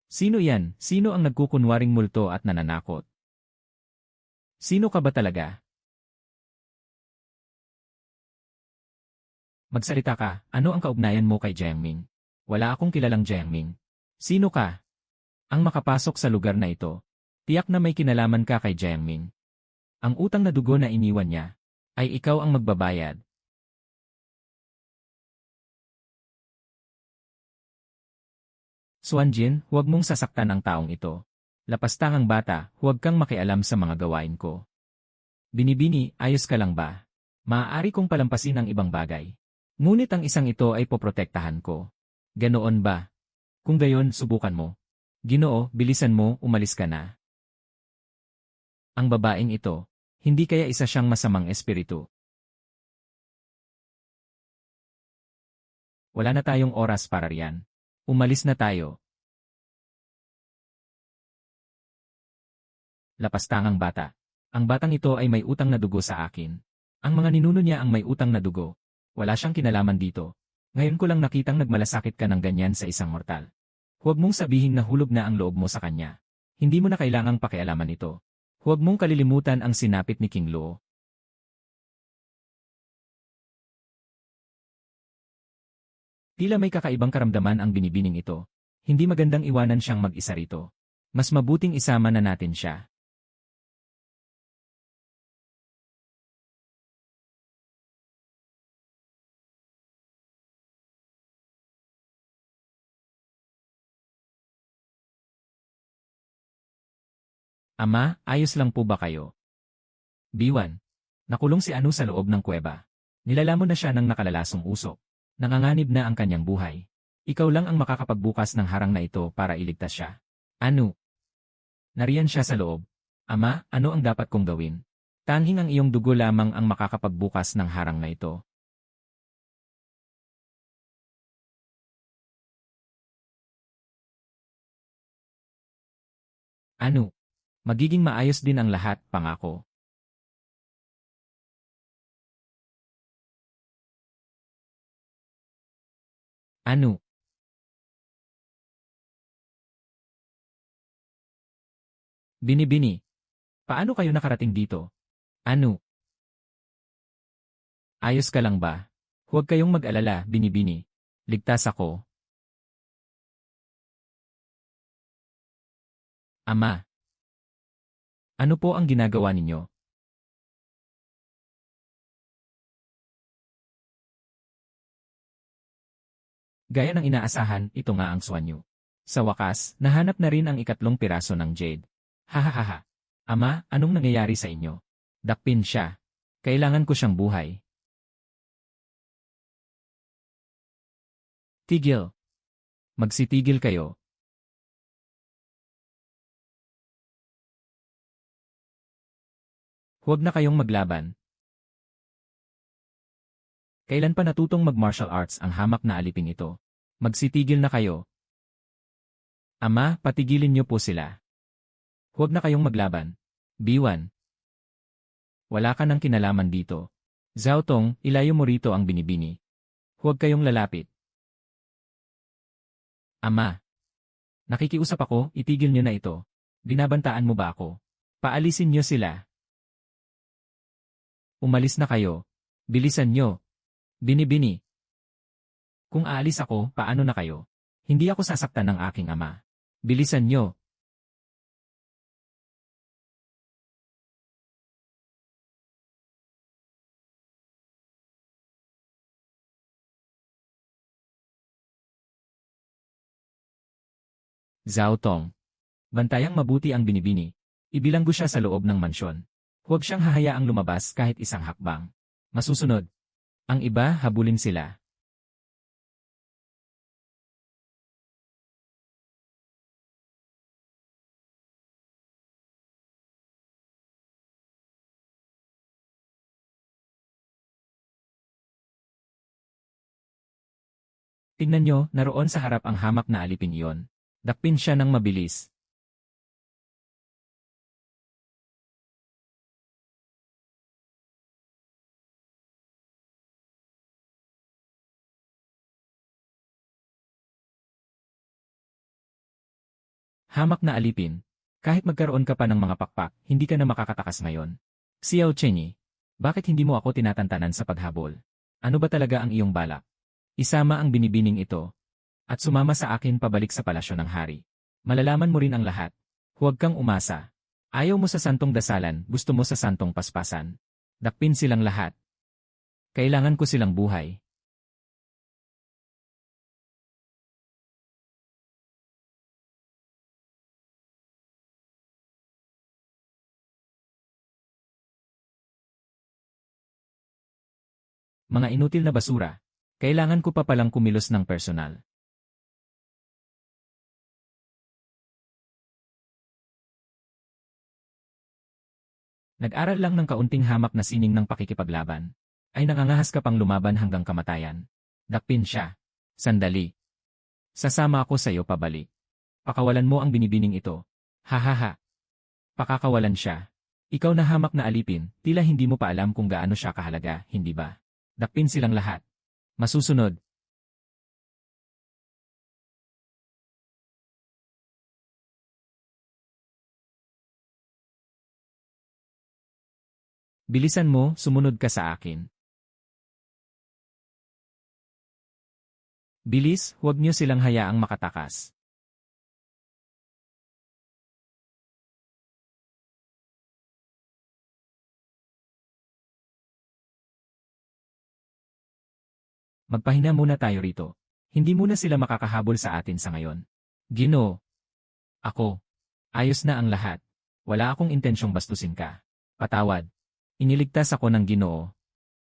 Sino yan? Sino ang nagkukunwaring multo at nananakot? Sino ka ba talaga? Magsalita ka, ano ang kaugnayan mo kay Jiangming? Wala akong kilalang Jiangming. Sino ka? Ang makapasok sa lugar na ito. Tiyak na may kinalaman ka kay Jiangming. Ang utang na dugo na iniwan niya, ay ikaw ang magbabayad. Xuanjin, huwag mong sasaktan ang taong ito. Lapastangang bata, huwag kang makialam sa mga gawain ko. Binibini, ayos ka lang ba? Maaari kong palampasin ang ibang bagay. Ngunit ang isang ito ay poprotektahan ko. Ganoon ba? Kung gayon, subukan mo. Ginoo, bilisan mo, umalis ka na. Ang babaeng ito, hindi kaya isa siyang masamang espiritu. Wala na tayong oras para riyan. Umalis na tayo. Lapastangang bata. Ang batang ito ay may utang na dugo sa akin. Ang mga ninuno niya ang may utang na dugo. Wala siyang kinalaman dito. Ngayon ko lang nakitang nagmalasakit ka ng ganyan sa isang mortal. Huwag mong sabihin na hulog na ang loob mo sa kanya. Hindi mo na kailangang pakialaman ito. Huwag mong kalilimutan ang sinapit ni King Luo. Tila may kakaibang karamdaman ang binibining ito. Hindi magandang iwanan siyang mag-isa rito. Mas mabuting isama na natin siya. Ama, ayos lang po ba kayo? B1. Nakulong si Anu sa loob ng kuweba. Nilalamon na siya ng nakalalasong usok. Nanganganib na ang kanyang buhay. Ikaw lang ang makakapagbukas ng harang na ito para iligtas siya. Anu. Nariyan siya sa loob. Ama, ano ang dapat kong gawin? Tanging ang iyong dugo lamang ang makakapagbukas ng harang na ito. Anu. Magiging maayos din ang lahat, pangako. Anu. Binibini. Paano kayo nakarating dito? Anu. Ayos ka lang ba? Huwag kayong mag-alala, binibini. Ligtas ako. Ama. Ano po ang ginagawa ninyo? Gaya ng inaasahan, ito nga ang swanyo. Sa wakas, nahanap na rin ang ikatlong piraso ng jade. Hahaha. Ama, anong nangyayari sa inyo? Dakpin siya. Kailangan ko siyang buhay. Tigil. Magsitigil kayo. Huwag na kayong maglaban. Kailan pa natutong mag-martial arts ang hamak na aliping ito? Magsitigil na kayo. Ama, patigilin niyo po sila. Huwag na kayong maglaban. B1. Wala ka ng kinalaman dito. Zhao Tong, ilayo mo rito ang binibini. Huwag kayong lalapit. Ama. Nakikiusap ako, itigil niyo na ito. Binabantaan mo ba ako? Paalisin niyo sila. Umalis na kayo. Bilisan niyo. Binibini. Kung aalis ako, paano na kayo? Hindi ako sasaktan ng aking ama. Bilisan niyo. Zhao Tong. Bantayang mabuti ang binibini. Ibilanggo siya sa loob ng mansyon. Huwag siyang hahayaang lumabas kahit isang hakbang. Masusunod. Ang iba, habulin sila. Tingnan nyo, naroon sa harap ang hamak na alipin iyon. Dakpin siya ng mabilis. Hamak na alipin. Kahit magkaroon ka pa ng mga pakpak, hindi ka na makakatakas ngayon. Xiao Chenyi, bakit hindi mo ako tinatantanan sa paghabol? Ano ba talaga ang iyong balak? Isama ang binibining ito. At sumama sa akin pabalik sa palasyo ng hari. Malalaman mo rin ang lahat. Huwag kang umasa. Ayaw mo sa santong dasalan, gusto mo sa santong paspasan. Dakpin silang lahat. Kailangan ko silang buhay. Mga inutil na basura. Kailangan ko pa palang kumilos ng personal. Nag-aral lang ng kaunting hamak na sining ng pakikipaglaban. Ay nangangahas ka pang lumaban hanggang kamatayan. Dakpin siya. Sandali. Sasama ako sa iyo pabalik. Pakawalan mo ang binibining ito. Hahaha. Pakakawalan siya. Ikaw na hamak na alipin, tila hindi mo pa alam kung gaano siya kahalaga, hindi ba? Dakpin silang lahat. Masusunod. Bilisan mo, sumunod ka sa akin. Bilis, huwag niyo silang hayaang makatakas. Magpahinga muna tayo rito. Hindi muna sila makakahabol sa atin sa ngayon. Ginoo. Ako. Ayos na ang lahat. Wala akong intensyong bastusin ka. Patawad. Iniligtas ako ng Ginoo.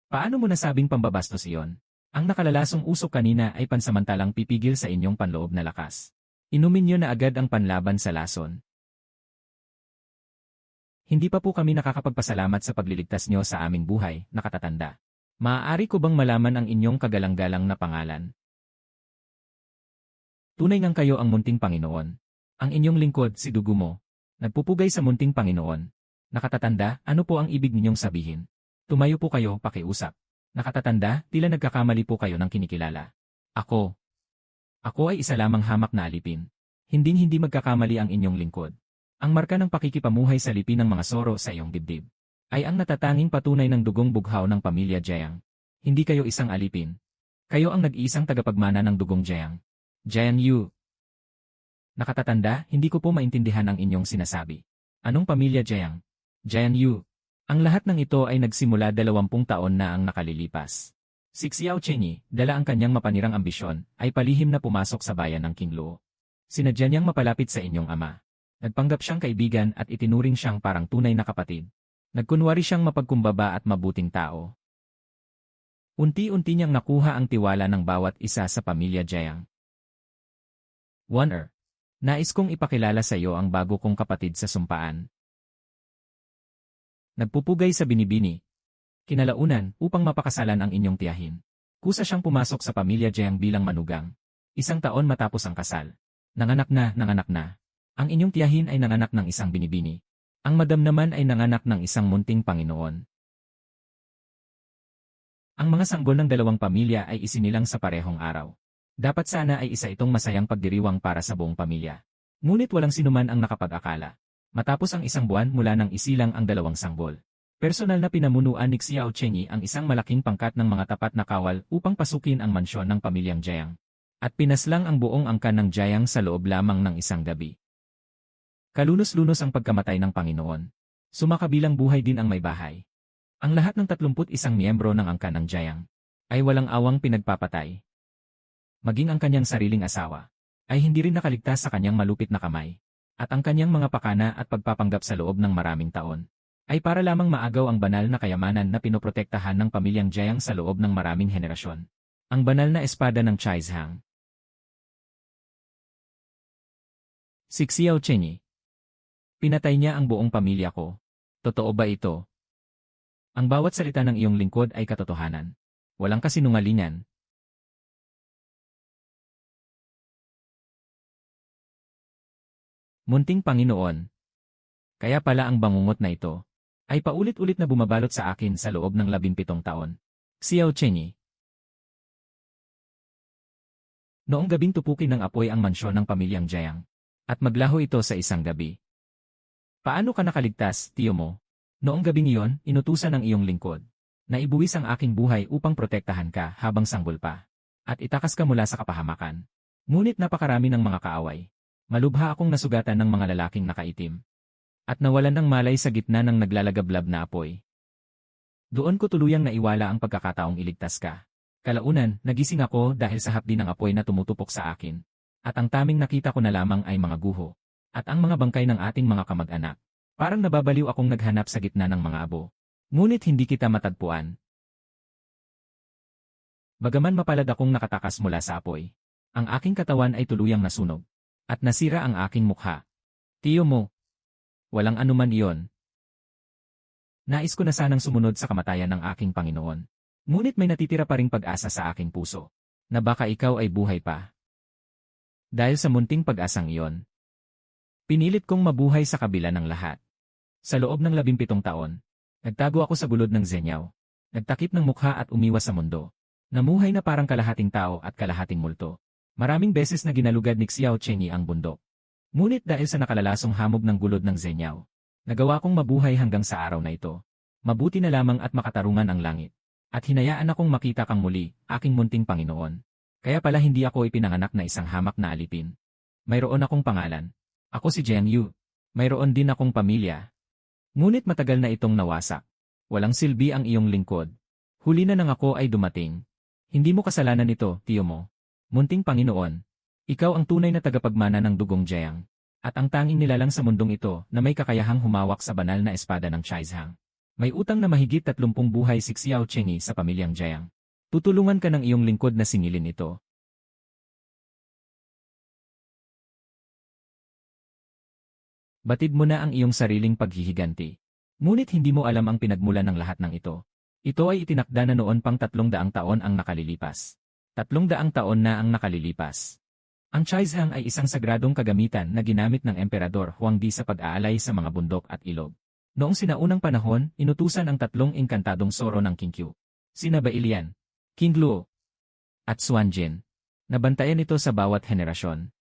Paano mo nasabing pambabastos iyon? Ang nakalalasong usok kanina ay pansamantalang pipigil sa inyong panloob na lakas. Inumin niyo na agad ang panlaban sa lason. Hindi pa po kami nakakapagpasalamat sa pagliligtas niyo sa aming buhay, nakatatanda. Maaari ko bang malaman ang inyong kagalang-galang na pangalan? Tunay ngang kayo ang munting Panginoon. Ang inyong lingkod, si dugo mo. Nagpupugay sa munting Panginoon. Nakatatanda, ano po ang ibig ninyong sabihin? Tumayo po kayo, pakiusap. Nakatatanda, tila nagkakamali po kayo ng kinikilala. Ako ay isa lamang hamak na alipin. Hinding-hindi magkakamali ang inyong lingkod. Ang marka ng pakikipamuhay sa lipi ng mga soro sa iyong dibdib ay ang natatanging patunay ng dugong bughaw ng pamilya Jiang. Hindi kayo isang alipin. Kayo ang nag-iisang tagapagmana ng dugong Jiang. Jiang Yu. Nakatatanda, hindi ko po maintindihan ang inyong sinasabi. Anong pamilya Jiang? Jiang Yu. Ang lahat ng ito ay nagsimula 20 taon na ang nakalilipas. Si Xiao Chenyi, dala ang kanyang mapanirang ambisyon, ay palihim na pumasok sa bayan ng Qingluo. Sinadya niyang mapalapit sa inyong ama. Nagpanggap siyang kaibigan at itinuring siyang parang tunay na kapatid. Nagkunwari siyang mapagkumbaba at mabuting tao. Unti-unti niyang nakuha ang tiwala ng bawat isa sa pamilya Jiang. Wonder. Nais kong ipakilala sa iyo ang bago kong kapatid sa sumpaan. Nagpupugay sa binibini. Kinalaunan, upang mapakasalan ang inyong tiyahin. Kusa siyang pumasok sa pamilya Jiang bilang manugang. 1 taon matapos ang kasal. Nanganak na. Ang inyong tiyahin ay nanganak ng isang binibini. Ang madam naman ay nanganak ng isang munting Panginoon. Ang mga sanggol ng dalawang pamilya ay isinilang sa parehong araw. Dapat sana ay isa itong masayang pagdiriwang para sa buong pamilya. Ngunit walang sinuman ang nakapag-akala. Matapos ang 1 buwan mula nang isilang ang dalawang sanggol. Personal na pinamunuan ni Xiao Chenyi ang isang malaking pangkat ng mga tapat na kawal upang pasukin ang mansyon ng pamilyang Jiang. At pinaslang ang buong angkan ng Jiang sa loob lamang ng isang gabi. Kalunos-lunos ang pagkamatay ng Panginoon. Sumakabilang buhay din ang may bahay. Ang lahat ng 31 miyembro ng angkan ng Jiang ay walang awang pinagpapatay. Maging ang kanyang sariling asawa ay hindi rin nakaligtas sa kanyang malupit na kamay. At ang kanyang mga pakana at pagpapanggap sa loob ng maraming taon ay para lamang maagaw ang banal na kayamanan na pinoprotektahan ng pamilyang Jiang sa loob ng maraming henerasyon. Ang banal na espada ng Chaizhang. Si Xiao Chenyi. Pinatay niya ang buong pamilya ko. Totoo ba ito? Ang bawat salita ng iyong lingkod ay katotohanan. Walang kasinungalingan. Munting Panginoon. Kaya pala ang bangungot na ito ay paulit-ulit na bumabalot sa akin sa loob ng 17 taon. Xiao Chenyi. Noong gabing tupukin ng apoy ang mansyon ng pamilyang Jiang. At maglaho ito sa isang gabi. Paano ka nakaligtas, tiyo mo? Noong gabing iyon, inutusan ng iyong lingkod na ibuwis ang aking buhay upang protektahan ka habang sanggol pa. At itakas ka mula sa kapahamakan. Ngunit napakarami ng mga kaaway. Malubha akong nasugatan ng mga lalaking nakaitim. At nawalan ng malay sa gitna ng naglalagablab na apoy. Doon ko tuluyang naiwala ang pagkakataong iligtas ka. Kalaunan, nagising ako dahil sa hapdi ng apoy na tumutupok sa akin. At ang taming nakita ko na lamang ay mga guho. At ang mga bangkay ng ating mga kamag-anak. Parang nababaliw akong naghanap sa gitna ng mga abo. Ngunit hindi kita matagpuan. Bagaman mapalad akong nakatakas mula sa apoy, ang aking katawan ay tuluyang nasunog. At nasira ang aking mukha. Tiyo mo. Walang anuman iyon. Nais ko na sanang sumunod sa kamatayan ng aking Panginoon. Ngunit may natitira pa ring pag-asa sa aking puso. Na baka ikaw ay buhay pa. Dahil sa munting pag-asang iyon. Pinilit kong mabuhay sa kabila ng lahat. Sa loob ng 17 taon, nagtago ako sa gulod ng Zenyao. Nagtakip ng mukha at umiwas sa mundo. Namuhay na parang kalahating tao at kalahating multo. Maraming beses na ginalugad ni Xiao Chenyi ang bundok. Ngunit dahil sa nakalalasong hamog ng gulod ng Zenyao, nagawa kong mabuhay hanggang sa araw na ito. Mabuti na lamang at makatarungan ang langit. At hinayaan akong makita kang muli, aking munting Panginoon. Kaya pala hindi ako ipinanganak na isang hamak na alipin. Mayroon akong pangalan. Ako si Jiang Yu. Mayroon din akong pamilya. Ngunit matagal na itong nawasak. Walang silbi ang iyong lingkod. Huli na nang ako ay dumating. Hindi mo kasalanan ito, tiyo mo. Munting Panginoon. Ikaw ang tunay na tagapagmana ng dugong Jiang. At ang tanging nilalang sa mundong ito na may kakayahang humawak sa banal na espada ng Chaizhang. May utang na mahigit 30 buhay si Xiao Chengi sa pamilyang Jiang. Tutulungan ka ng iyong lingkod na singilin ito. Batid mo na ang iyong sariling paghihiganti. Ngunit hindi mo alam ang pinagmulan ng lahat ng ito. Ito ay itinakda na noon pang 300 taon ang nakalilipas. 300 taon na ang nakalilipas. Ang Chaizhang ay isang sagradong kagamitan na ginamit ng Emperador Huangdi sa pag-aalay sa mga bundok at ilog. Noong sinaunang panahon, inutusan ang 3 engkantadong soro ng Qingqiu. Sina Bailian, King Luo, at Xuanjin. Nabantayan ito sa bawat henerasyon.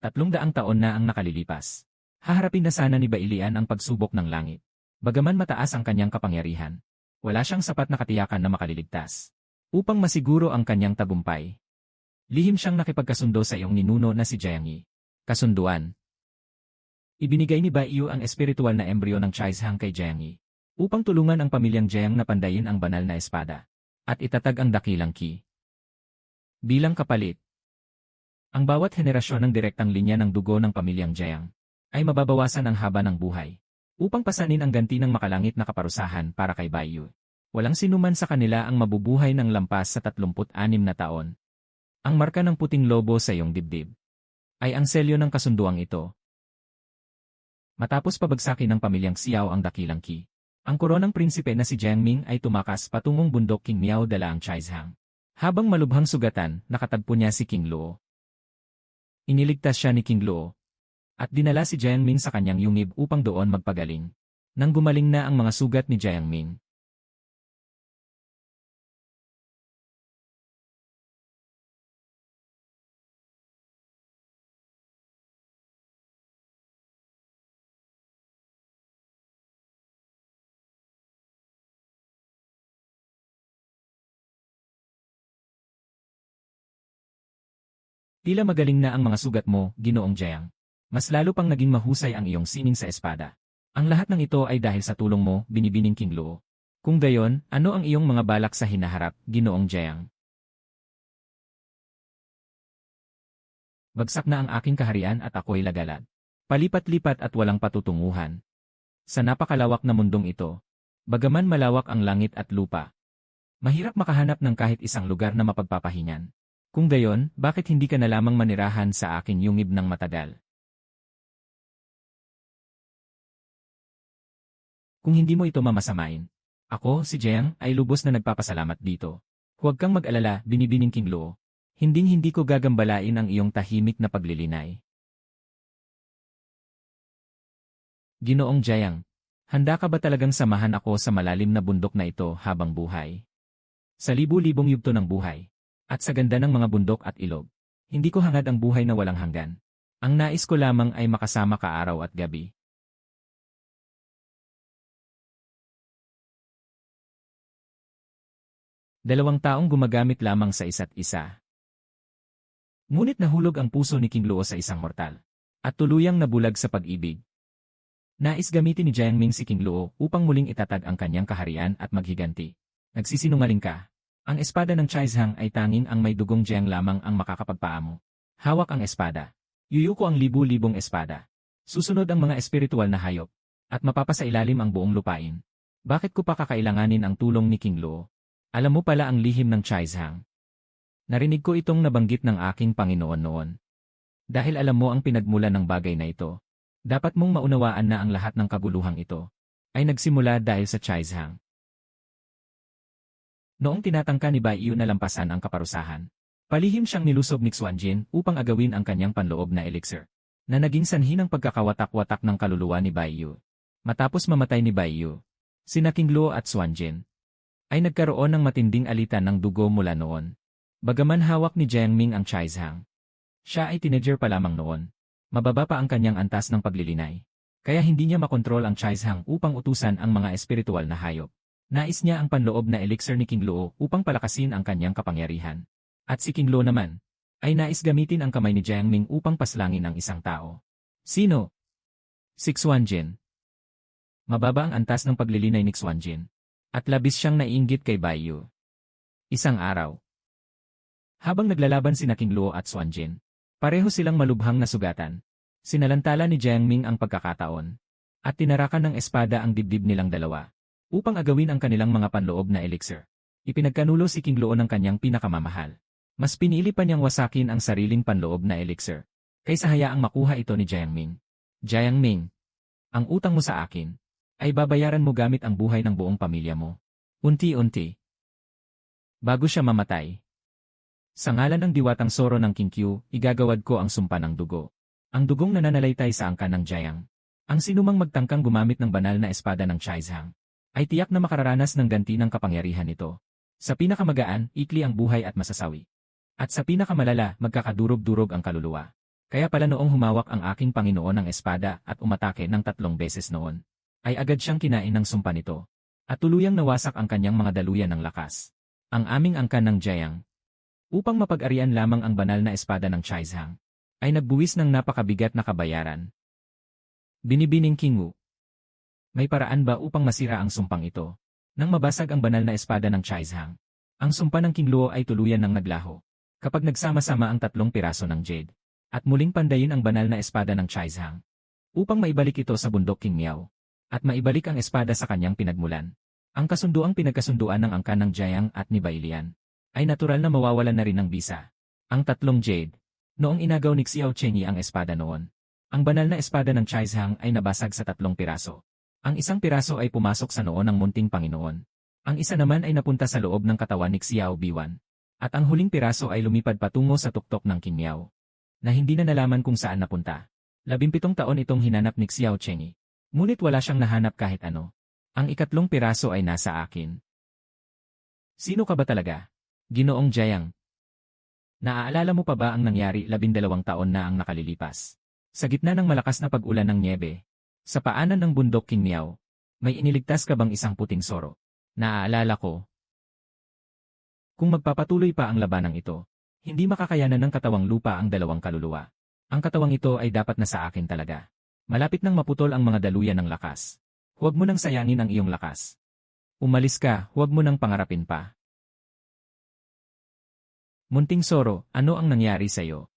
300 taon na ang nakalilipas. Haharapin na sana ni Bailian ang pagsubok ng langit. Bagaman mataas ang kanyang kapangyarihan, wala siyang sapat na katiyakan na makaliligtas. Upang masiguro ang kanyang tagumpay, lihim siyang nakipagkasundo sa iyong ninuno na si Jiang Yi. Kasunduan. Ibinigay ni Bai Yu ang espiritual na embryo ng Chaizhang kay Jiang Yi, upang tulungan ang pamilyang Jiang na pandayin ang banal na espada, at itatag ang dakilang Qi. Bilang kapalit, ang bawat henerasyon ng direktang linya ng dugo ng pamilyang Jiang ay mababawasan ang haba ng buhay, upang pasanin ang ganti ng makalangit na kaparusahan para kay Bai Yu. Walang sinuman sa kanila ang mabubuhay ng lampas sa 36 na taon. Ang marka ng puting lobo sa iyong dibdib ay ang selyo ng kasunduang ito. Matapos pabagsakin ng pamilyang Xiao ang dakilang Qi, ang koronang prinsipe na si Jiang Ming ay tumakas patungong bundok King Miao dala ang Chaizhang. Habang malubhang sugatan, nakatagpo niya si King Luo. Iniligtas siya ni King Luo at dinala si Jiang Ming sa kanyang yungib upang doon magpagaling. Nang gumaling na ang mga sugat ni Jiang Ming, tila magaling na ang mga sugat mo, Ginoong Jiang. Mas lalo pang naging mahusay ang iyong sining sa espada. Ang lahat ng ito ay dahil sa tulong mo, binibining King Luo. Kung gayon, ano ang iyong mga balak sa hinaharap, Ginoong Jiang? Bagsak na ang aking kaharian at ako'y lagalad. Palipat-lipat at walang patutunguhan. Sa napakalawak na mundong ito, bagaman malawak ang langit at lupa, mahirap makahanap ng kahit isang lugar na mapagpapahingan. Kung gayon, bakit hindi ka na lamang manirahan sa aking yungib ng matagal? Kung hindi mo ito mamasamain, ako, si Jiang, ay lubos na nagpapasalamat dito. Huwag kang mag-alala, binibining King Luo. Hinding-hindi ko gagambalain ang iyong tahimik na paglilinay. Ginoong Jiang, handa ka ba talagang samahan ako sa malalim na bundok na ito habang buhay? Sa libu-libong yugto ng buhay, at sa ganda ng mga bundok at ilog, hindi ko hangad ang buhay na walang hanggan. Ang nais ko lamang ay makasama ka araw at gabi. 2 taong gumagamit lamang sa isa't isa. Ngunit nahulog ang puso ni King Luo sa isang mortal, at tuluyang nabulag sa pag-ibig. Nais gamitin ni Jiang Ming si King Luo upang muling itatag ang kanyang kaharian at maghiganti. Nagsisinungaling ka. Ang espada ng Chaizhang ay tanging ang may dugong Jiang lamang ang makakapagpaamo. Hawak ang espada. Yuyuko ang libu-libong espada. Susunod ang mga espiritual na hayop, at mapapasailalim ang buong lupain. Bakit ko pa kakailanganin ang tulong ni King Luo? Alam mo pala ang lihim ng Chaizhang. Narinig ko itong nabanggit ng aking Panginoon noon. Dahil alam mo ang pinagmulan ng bagay na ito, dapat mong maunawaan na ang lahat ng kaguluhang ito ay nagsimula dahil sa Chaizhang. Noong tinatangka ni Bai Yu na lampasan ang kaparusahan, palihim siyang nilusob ni Xuanjin upang agawin ang kanyang panloob na elixir, na naging sanhi ng pagkakawatak-watak ng kaluluwa ni Bai Yu. Matapos mamatay ni Bai Yu, sina King Luo at Xuanjin ay nagkaroon ng matinding alitan ng dugo mula noon. Bagaman hawak ni Jiang Ming ang Chaizhang, siya ay teenager pa lamang noon. Mababa pa ang kanyang antas ng paglilinay. Kaya hindi niya makontrol ang Chaizhang upang utusan ang mga espiritual na hayop. Nais niya ang panloob na elixir ni King Luo upang palakasin ang kanyang kapangyarihan. At si King Luo naman, ay nais gamitin ang kamay ni Jiang Ming upang paslangin ang isang tao. Sino? Si Xuanjin. Mababa ang antas ng paglilinay ni Xuanjin. At labis siyang naiinggit kay Bai Yu. Isang araw. Habang naglalaban sina King Luo at Xuanjin, pareho silang malubhang na sugatan. Sinalantala ni Jiang Ming ang pagkakataon. At tinarakan ng espada ang dibdib nilang dalawa. Upang agawin ang kanilang mga panloob na elixir. Ipinagkanulo si King Luo ng kanyang pinakamamahal. Mas pinili pa niyang wasakin ang sariling panloob na elixir. Kaysa hayaang makuha ito ni Jiang Ming. Jiang Ming, ang utang mo sa akin, ay babayaran mo gamit ang buhay ng buong pamilya mo. Unti-unti. Bago siya mamatay. Sa ngalan ng diwatang Soro ng King Qiu, igagawad ko ang sumpa ng dugo. Ang dugong nananalaytay sa angkan ng Jiang. Ang sinumang magtangkang gumamit ng banal na espada ng Chaizhang, ay tiyak na makararanas ng ganti ng kapangyarihan nito. Sa pinakamagaan, ikli ang buhay at masasawi. At sa pinakamalala, magkakadurog-durog ang kaluluwa. Kaya pala noong humawak ang aking Panginoon ng espada at umatake ng 3 beses noon, ay agad siyang kinain ng sumpa nito. At tuluyang nawasak ang kanyang mga daluyan ng lakas. Ang aming angkan ng Jiang, upang mapag-arian lamang ang banal na espada ng Chaizhang, ay nagbuwis ng napakabigat na kabayaran. Binibining King Wu. May paraan ba upang masira ang sumpang ito? Nang mabasag ang banal na espada ng Chaizhang, ang sumpa ng King Luo ay tuluyan ng naglaho. Kapag nagsama-sama ang 3 piraso ng jade, at muling pandayin ang banal na espada ng Chaizhang, upang maibalik ito sa bundok King Miao, at maibalik ang espada sa kanyang pinagmulan. Ang kasunduang pinagkasunduan ng angkan ng Jiang at ni Bailian, ay natural na mawawalan na rin ng bisa. Ang 3 jade, noong inagaw ni Xiao Chenyi ang espada noon, ang banal na espada ng Chaizhang ay nabasag sa 3 piraso. Ang isang piraso ay pumasok sa noo ng munting Panginoon. Ang isa naman ay napunta sa loob ng katawan ni Xiao Biwan. At ang huling piraso ay lumipad patungo sa tuktok ng King Miao, na hindi na nalaman kung saan napunta. 17 taon itong hinanap ni Xiao Chenyi. Ngunit wala siyang nahanap kahit ano. Ang 4 piraso ay nasa akin. Sino ka ba talaga? Ginoong Jiang. Naaalala mo pa ba ang nangyari 12 taon na ang nakalilipas? Sa gitna ng malakas na pag-ulan ng nyebe, sa paanan ng bundok King Miao, may iniligtas ka bang isang puting soro? Naaalala ko. Kung magpapatuloy pa ang labanang ito, hindi makakayanan ng katawang lupa ang 2 kaluluwa. Ang katawang ito ay dapat na sa akin talaga. Malapit nang maputol ang mga daluyan ng lakas. Huwag mo nang sayangin ang iyong lakas. Umalis ka, huwag mo nang pangarapin pa. Munting Soro, ano ang nangyari sa iyo?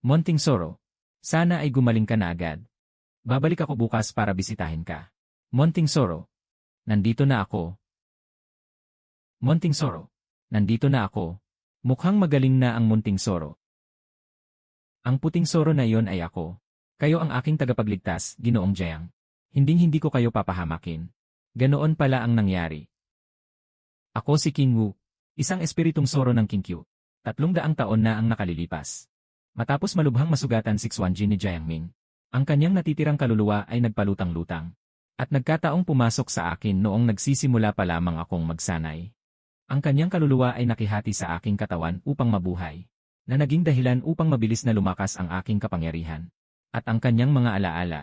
Munting Soro, sana ay gumaling ka na agad. Babalik ako bukas para bisitahin ka. Munting Soro, nandito na ako. Munting Soro, nandito na ako. Mukhang magaling na ang Munting Soro. Ang puting Soro na iyon ay ako. Kayo ang aking tagapagligtas, Ginoong Jiang. Hinding-hindi ko kayo papahamakin. Ganoon pala ang nangyari. Ako si King Wu, isang espiritong Soro ng King Qiu. 300 taon na ang nakalilipas. Matapos malubhang masugatan si Xuanjin ni Jiang Ming, ang kanyang natitirang kaluluwa ay nagpalutang-lutang. At nagkataong pumasok sa akin noong nagsisimula pa lamang akong magsanay. Ang kanyang kaluluwa ay nakihati sa aking katawan upang mabuhay, na naging dahilan upang mabilis na lumakas ang aking kapangyarihan. At ang kanyang mga alaala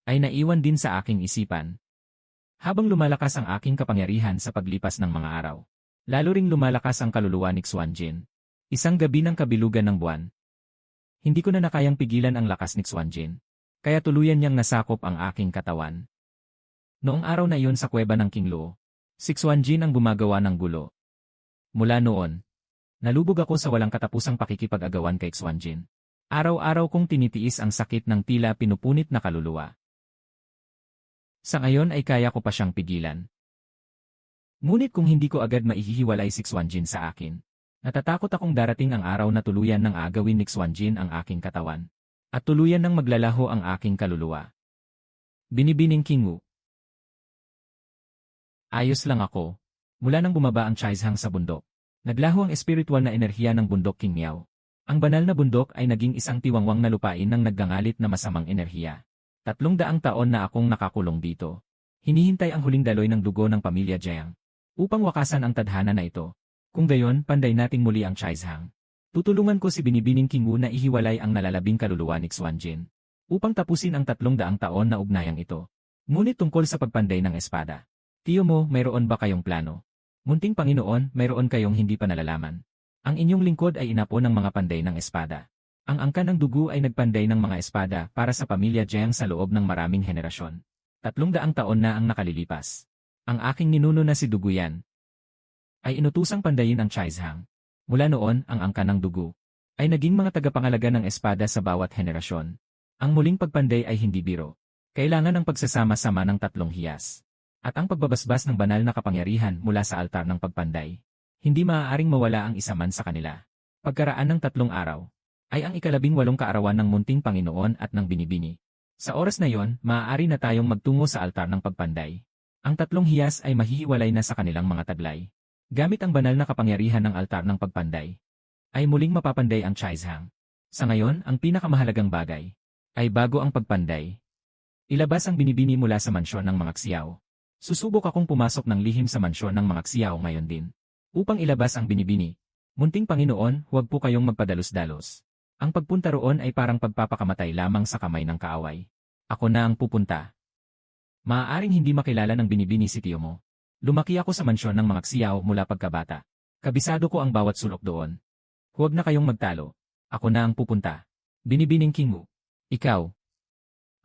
ay naiwan din sa aking isipan. Habang lumalakas ang aking kapangyarihan sa paglipas ng mga araw, lalo ring lumalakas ang kaluluwa ni Xuanjin. Isang gabi ng kabilugan ng buwan, hindi ko na nakayang pigilan ang lakas ni Xuanjin, kaya tuluyan niyang nasakop ang aking katawan. Noong araw na iyon sa kuweba ng King Luo, si Xuanjin ang gumagawa ng gulo. Mula noon, nalubog ako sa walang katapusang pakikipag-agawan kay Xuanjin. Araw-araw kong tinitiis ang sakit ng tila pinupunit na kaluluwa. Sa ngayon ay kaya ko pa siyang pigilan. Ngunit kung hindi ko agad maihihiwalay si Xuanjin sa akin, natatakot akong darating ang araw na tuluyan ng agawin ni Xuanjin ang aking katawan, at tuluyan ng maglalaho ang aking kaluluwa. Binibining King Wu. Ayos lang ako. Mula nang bumaba ang Chaizhang sa bundok, naglaho ang espiritual na enerhiya ng bundok King Miao. Ang banal na bundok ay naging isang tiwangwang na lupain ng naggangalit na masamang enerhiya. 300 taon na akong nakakulong dito. Hinihintay ang huling daloy ng dugo ng pamilya Jiang. Upang wakasan ang tadhana na ito. Kung gayon, panday nating muli ang Chaizhang. Tutulungan ko si Binibining King Wu na ihiwalay ang nalalabing kaluluwa ni Xuanjin. Upang tapusin ang 300 taon na ugnayang ito. Ngunit tungkol sa pagpanday ng espada. Tiyo mo, mayroon ba kayong plano? Munting Panginoon, mayroon kayong hindi pa nalalaman. Ang inyong lingkod ay inapo ng mga panday ng espada. Ang angkan ng dugo ay nagpanday ng mga espada para sa pamilya Jiang sa loob ng maraming henerasyon. 300 taon na ang nakalilipas. Ang aking ninuno na si Duguyan ay inutusang pandayin ang Chaizhang. Mula noon, ang angkan ng dugo ay naging mga tagapangalaga ng espada sa bawat henerasyon. Ang muling pagpanday ay hindi biro. Kailangan ang pagsasama-sama ng 3 hiyas. At ang pagbabasbas ng banal na kapangyarihan mula sa altar ng pagpanday. Hindi maaaring mawala ang isa man sa kanila. Pagkaraan ng 3 araw, ay ang 18 kaarawan ng munting Panginoon at ng Binibini. Sa oras na yon, maaari na tayong magtungo sa altar ng pagpanday. Ang 3 hiyas ay mahihiwalay na sa kanilang mga taglay. Gamit ang banal na kapangyarihan ng altar ng pagpanday, ay muling mapapanday ang Chaizhang. Sa ngayon, ang pinakamahalagang bagay, ay bago ang pagpanday. Ilabas ang Binibini mula sa mansyon ng mga Xiao. Susubok akong pumasok ng lihim sa mansyon ng mga Xiao ngayon din. Upang ilabas ang Binibini. Munting Panginoon, huwag po kayong magpadalos-dalos. Ang pagpunta roon ay parang pagpapakamatay lamang sa kamay ng kaaway. Ako na ang pupunta. Maaaring hindi makilala ng Binibini si tiyo mo. Lumaki ako sa mansyon ng mga Xiao mula pagkabata. Kabisado ko ang bawat sulok doon. Huwag na kayong magtalo. Ako na ang pupunta. Binibining King Wu. Ikaw.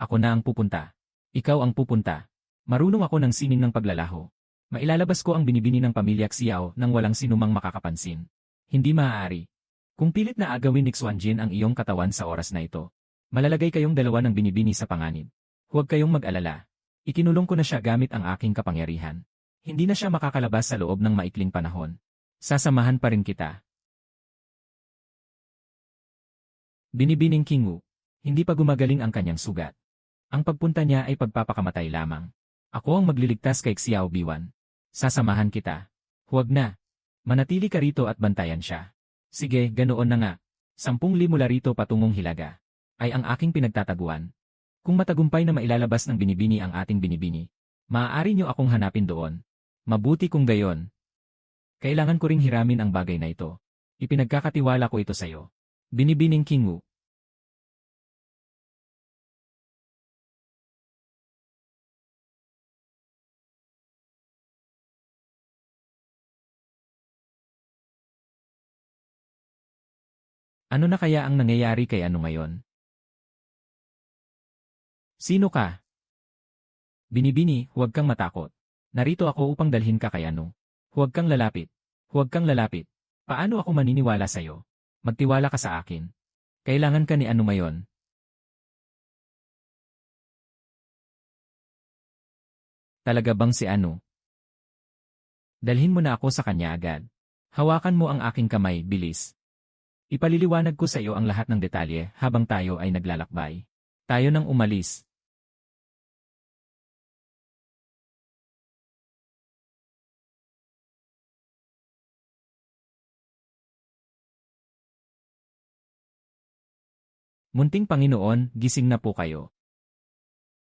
Ako na ang pupunta. Ikaw ang pupunta. Marunong ako ng sining ng paglalaho. Mailalabas ko ang binibini ng pamilya Xiao nang walang sinumang makakapansin. Hindi maaari. Kung pilit na agawin ni Xuanjin ang iyong katawan sa oras na ito, malalagay kayong dalawa ng binibini sa panganib. Huwag kayong mag-alala. Ikinulong ko na siya gamit ang aking kapangyarihan. Hindi na siya makakalabas sa loob ng maikling panahon. Sasamahan pa rin kita. Binibining King Wu. Hindi pa gumagaling ang kanyang sugat. Ang pagpunta niya ay pagpapakamatay lamang. Ako ang magliligtas kay Xiao Biwan. Sasamahan kita. Huwag na. Manatili ka rito at bantayan siya. Sige, ganoon na nga. 10,000 mula rito patungong Hilaga. Ay ang aking pinagtataguan. Kung matagumpay na mailalabas ng binibini ang ating binibini, maaari niyo akong hanapin doon. Mabuti kung gayon. Kailangan ko ring hiramin ang bagay na ito. Ipinagkakatiwala ko ito sa'yo. Binibining King Wu. Ano na kaya ang nangyayari kay ano ngayon? Sino ka? Binibini, huwag kang matakot. Narito ako upang dalhin ka kay ano. Huwag kang lalapit. Huwag kang lalapit. Paano ako maniniwala sa'yo? Magtiwala ka sa akin. Kailangan ka ni ano ngayon. Talaga bang si ano? Dalhin mo na ako sa kanya agad. Hawakan mo ang aking kamay, bilis. Ipaliliwanag ko sa iyo ang lahat ng detalye habang tayo ay naglalakbay. Tayo nang umalis. Munting Panginoon, gising na po kayo.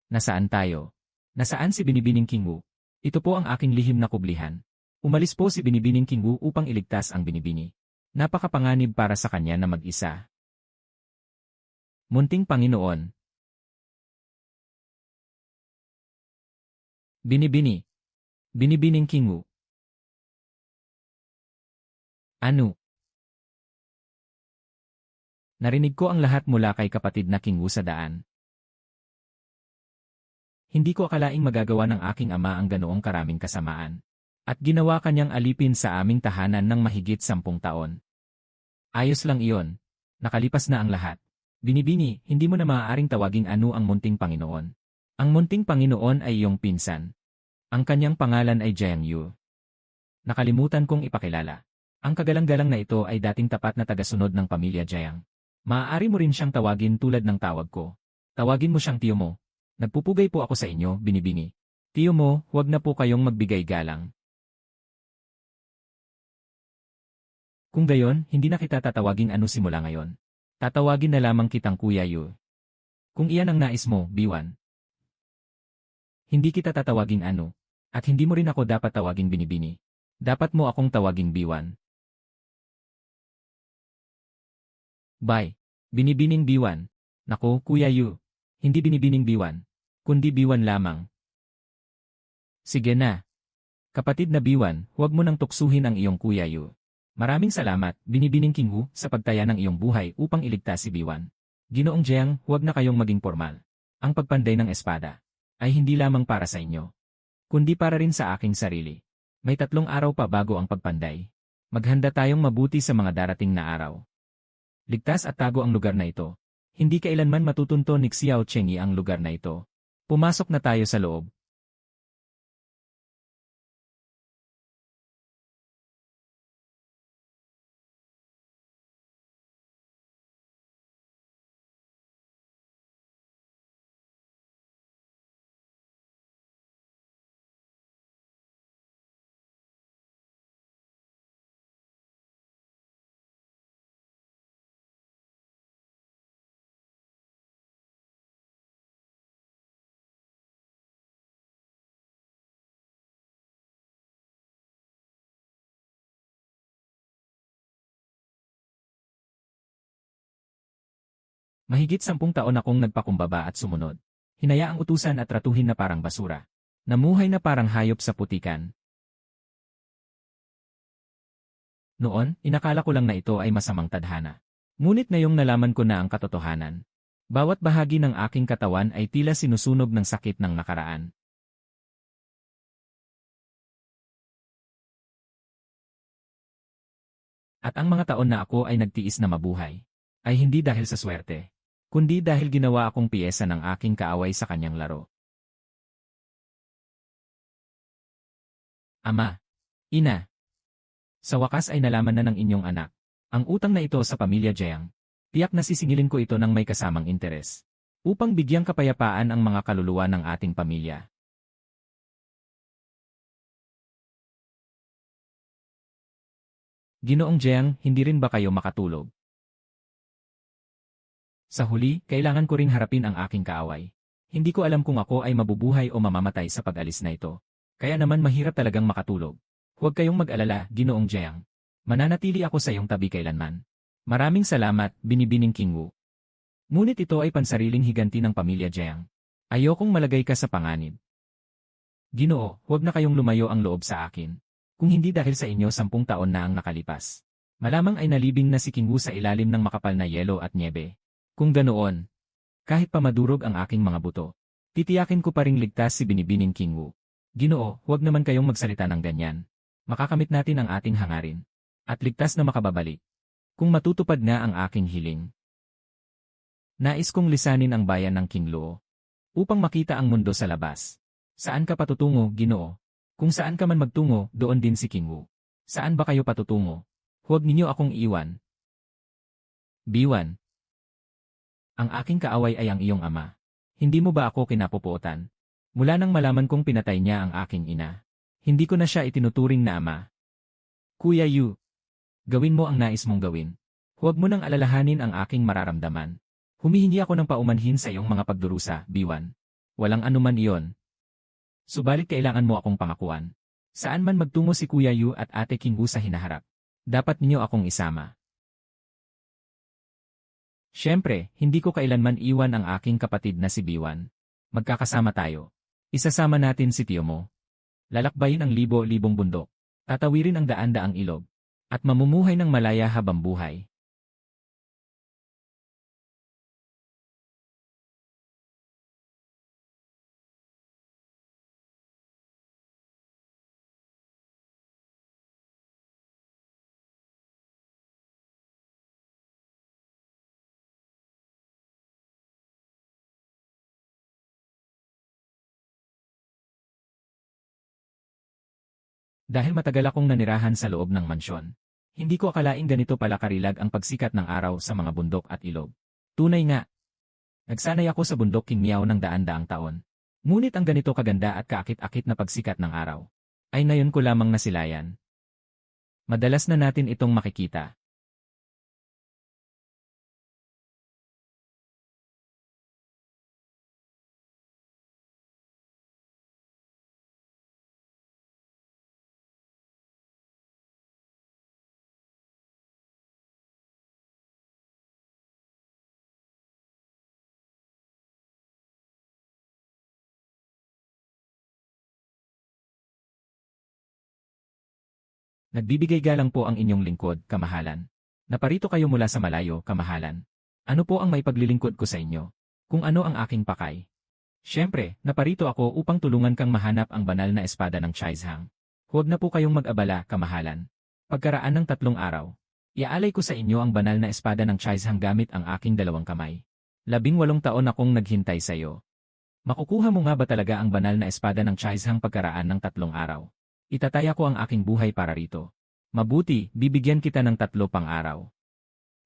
Nasaan tayo? Nasaan si Binibining King Wu? Ito po ang aking lihim na kublihan. Umalis po si Binibining King Wu upang iligtas ang binibini. Napakapanganib para sa kanya na mag-isa. Munting Panginoon. Binibini. Binibining King Wu. Ano? Narinig ko ang lahat mula kay kapatid na King Wu sa daan. Hindi ko akalaing magagawa ng aking ama ang ganoong karaming kasamaan. At ginawa kanyang alipin sa aming tahanan ng mahigit 10 taon. Ayos lang iyon. Nakalipas na ang lahat. Binibini, hindi mo na maaaring tawaging ano ang munting Panginoon. Ang munting Panginoon ay iyong pinsan. Ang kanyang pangalan ay Jiang Yu. Nakalimutan kong ipakilala. Ang kagalang-galang na ito ay dating tapat na tagasunod ng pamilya Jiang. Maaari mo rin siyang tawagin tulad ng tawag ko. Tawagin mo siyang tiyo mo. Nagpupugay po ako sa inyo, Binibini. Tiyo mo, huwag na po kayong magbigay galang. Kung gayon, hindi na kita tatawaging ano simula ngayon. Tatawagin na lamang kitang Kuya Yu. Kung iyan ang nais mo, Biwan. Hindi kita tatawaging ano. At hindi mo rin ako dapat tawaging Binibini. Dapat mo akong tawaging Biwan. Bye. Binibining Biwan. Naku, Kuya Yu. Hindi Binibining Biwan. Kundi Biwan lamang. Sige na. Kapatid na Biwan, huwag mo nang tuksuhin ang iyong Kuya Yu. Maraming salamat, Binibining King Wu, sa pagtaya ng iyong buhay upang iligtas si Biwan. Ginoong Jiang, huwag na kayong maging formal. Ang pagpanday ng espada ay hindi lamang para sa inyo, kundi para rin sa aking sarili. May 3 araw pa bago ang pagpanday. Maghanda tayong mabuti sa mga darating na araw. Ligtas at tago ang lugar na ito. Hindi kailanman matutunto ni Xiao Chengyi ang lugar na ito. Pumasok na tayo sa loob. Mahigit 10 taon akong nagpakumbaba at sumunod. Hinayaang utusan at tratuhin na parang basura. Namuhay na parang hayop sa putikan. Noon, inakala ko lang na ito ay masamang tadhana. Ngunit ngayong nalaman ko na ang katotohanan. Bawat bahagi ng aking katawan ay tila sinusunog ng sakit ng nakaraan. At ang mga taon na ako ay nagtiis na mabuhay, ay hindi dahil sa swerte, kundi dahil ginawa akong piyesa ng aking kaaway sa kanyang laro. Ama, ina, sa wakas ay nalaman na ng inyong anak. Ang utang na ito sa pamilya Jiang. Tiyak na sisingilin ko ito ng may kasamang interes. Upang bigyang kapayapaan ang mga kaluluwa ng ating pamilya. Ginoong Jiang, hindi rin ba kayo makatulog? Sa huli, kailangan ko ring harapin ang aking kaaway. Hindi ko alam kung ako ay mabubuhay o mamamatay sa pag-alis na ito. Kaya naman mahirap talagang makatulog. Huwag kayong mag-alala, Ginoong Jiang. Mananatili ako sa iyong tabi kailanman. Maraming salamat, Binibining King Wu. Ngunit ito ay pansariling higanti ng pamilya Jiang. Ayokong malagay ka sa panganib. Ginoo, huwag na kayong lumayo ang loob sa akin. Kung hindi dahil sa inyo 10 taon na ang nakalipas. Malamang ay nalibing na si King Wu sa ilalim ng makapal na yelo at niebe. Kung ganoon, kahit pa madurog ang aking mga buto, titiyakin ko pa ring ligtas si Binibining King Wu. Ginoo, huwag naman kayong magsalita ng ganyan. Makakamit natin ang ating hangarin. At ligtas na makababalik. Kung matutupad na ang aking hiling. Nais kong lisanin ang bayan ng King Luo. Upang makita ang mundo sa labas. Saan ka patutungo, Ginoo? Kung saan ka man magtungo, doon din si King Wu. Saan ba kayo patutungo? Huwag ninyo akong iwan. Biwan. Ang aking kaaway ay ang iyong ama. Hindi mo ba ako kinapupuotan? Mula nang malaman kong pinatay niya ang aking ina. Hindi ko na siya itinuturing na ama. Kuya Yu, gawin mo ang nais mong gawin. Huwag mo nang alalahanin ang aking mararamdaman. Humihingi ako ng paumanhin sa iyong mga pagdurusa, Biwan. Walang anuman iyon. Subalit kailangan mo akong pangakuan. Saan man magtungo si Kuya Yu at Ate King Wu sa hinaharap. Dapat ninyo akong isama. Siyempre, hindi ko kailanman iwan ang aking kapatid na si Biwan. Magkakasama tayo. Isasama natin si tiyo mo. Lalakbayin ang libo-libong bundok. Tatawirin ang daan-daang ilog. At mamumuhay ng malaya habang buhay. Dahil matagal akong nanirahan sa loob ng mansyon. Hindi ko akalaing ganito pala karilag ang pagsikat ng araw sa mga bundok at ilog. Tunay nga. Nagsanay ako sa bundok King Miao ng daan-daang taon. Ngunit ang ganito kaganda at kaakit-akit na pagsikat ng araw ay ngayon ko lamang nasilayan. Madalas na natin itong makikita. Nagbibigay galang po ang inyong lingkod, kamahalan. Naparito kayo mula sa malayo, kamahalan. Ano po ang maipaglilingkod ko sa inyo? Kung ano ang aking pakay? Siyempre, naparito ako upang tulungan kang mahanap ang banal na espada ng Chaizhang. Huwag na po kayong mag-abala, kamahalan. Pagkaraan ng 3 araw, iaalay ko sa inyo ang banal na espada ng Chaizhang gamit ang aking 2 kamay. 18 taon akong naghintay sa iyo. Makukuha mo nga ba talaga ang banal na espada ng Chaizhang pagkaraan ng 3 araw? Itataya ko ang aking buhay para rito. Mabuti, bibigyan kita ng 3 pang araw.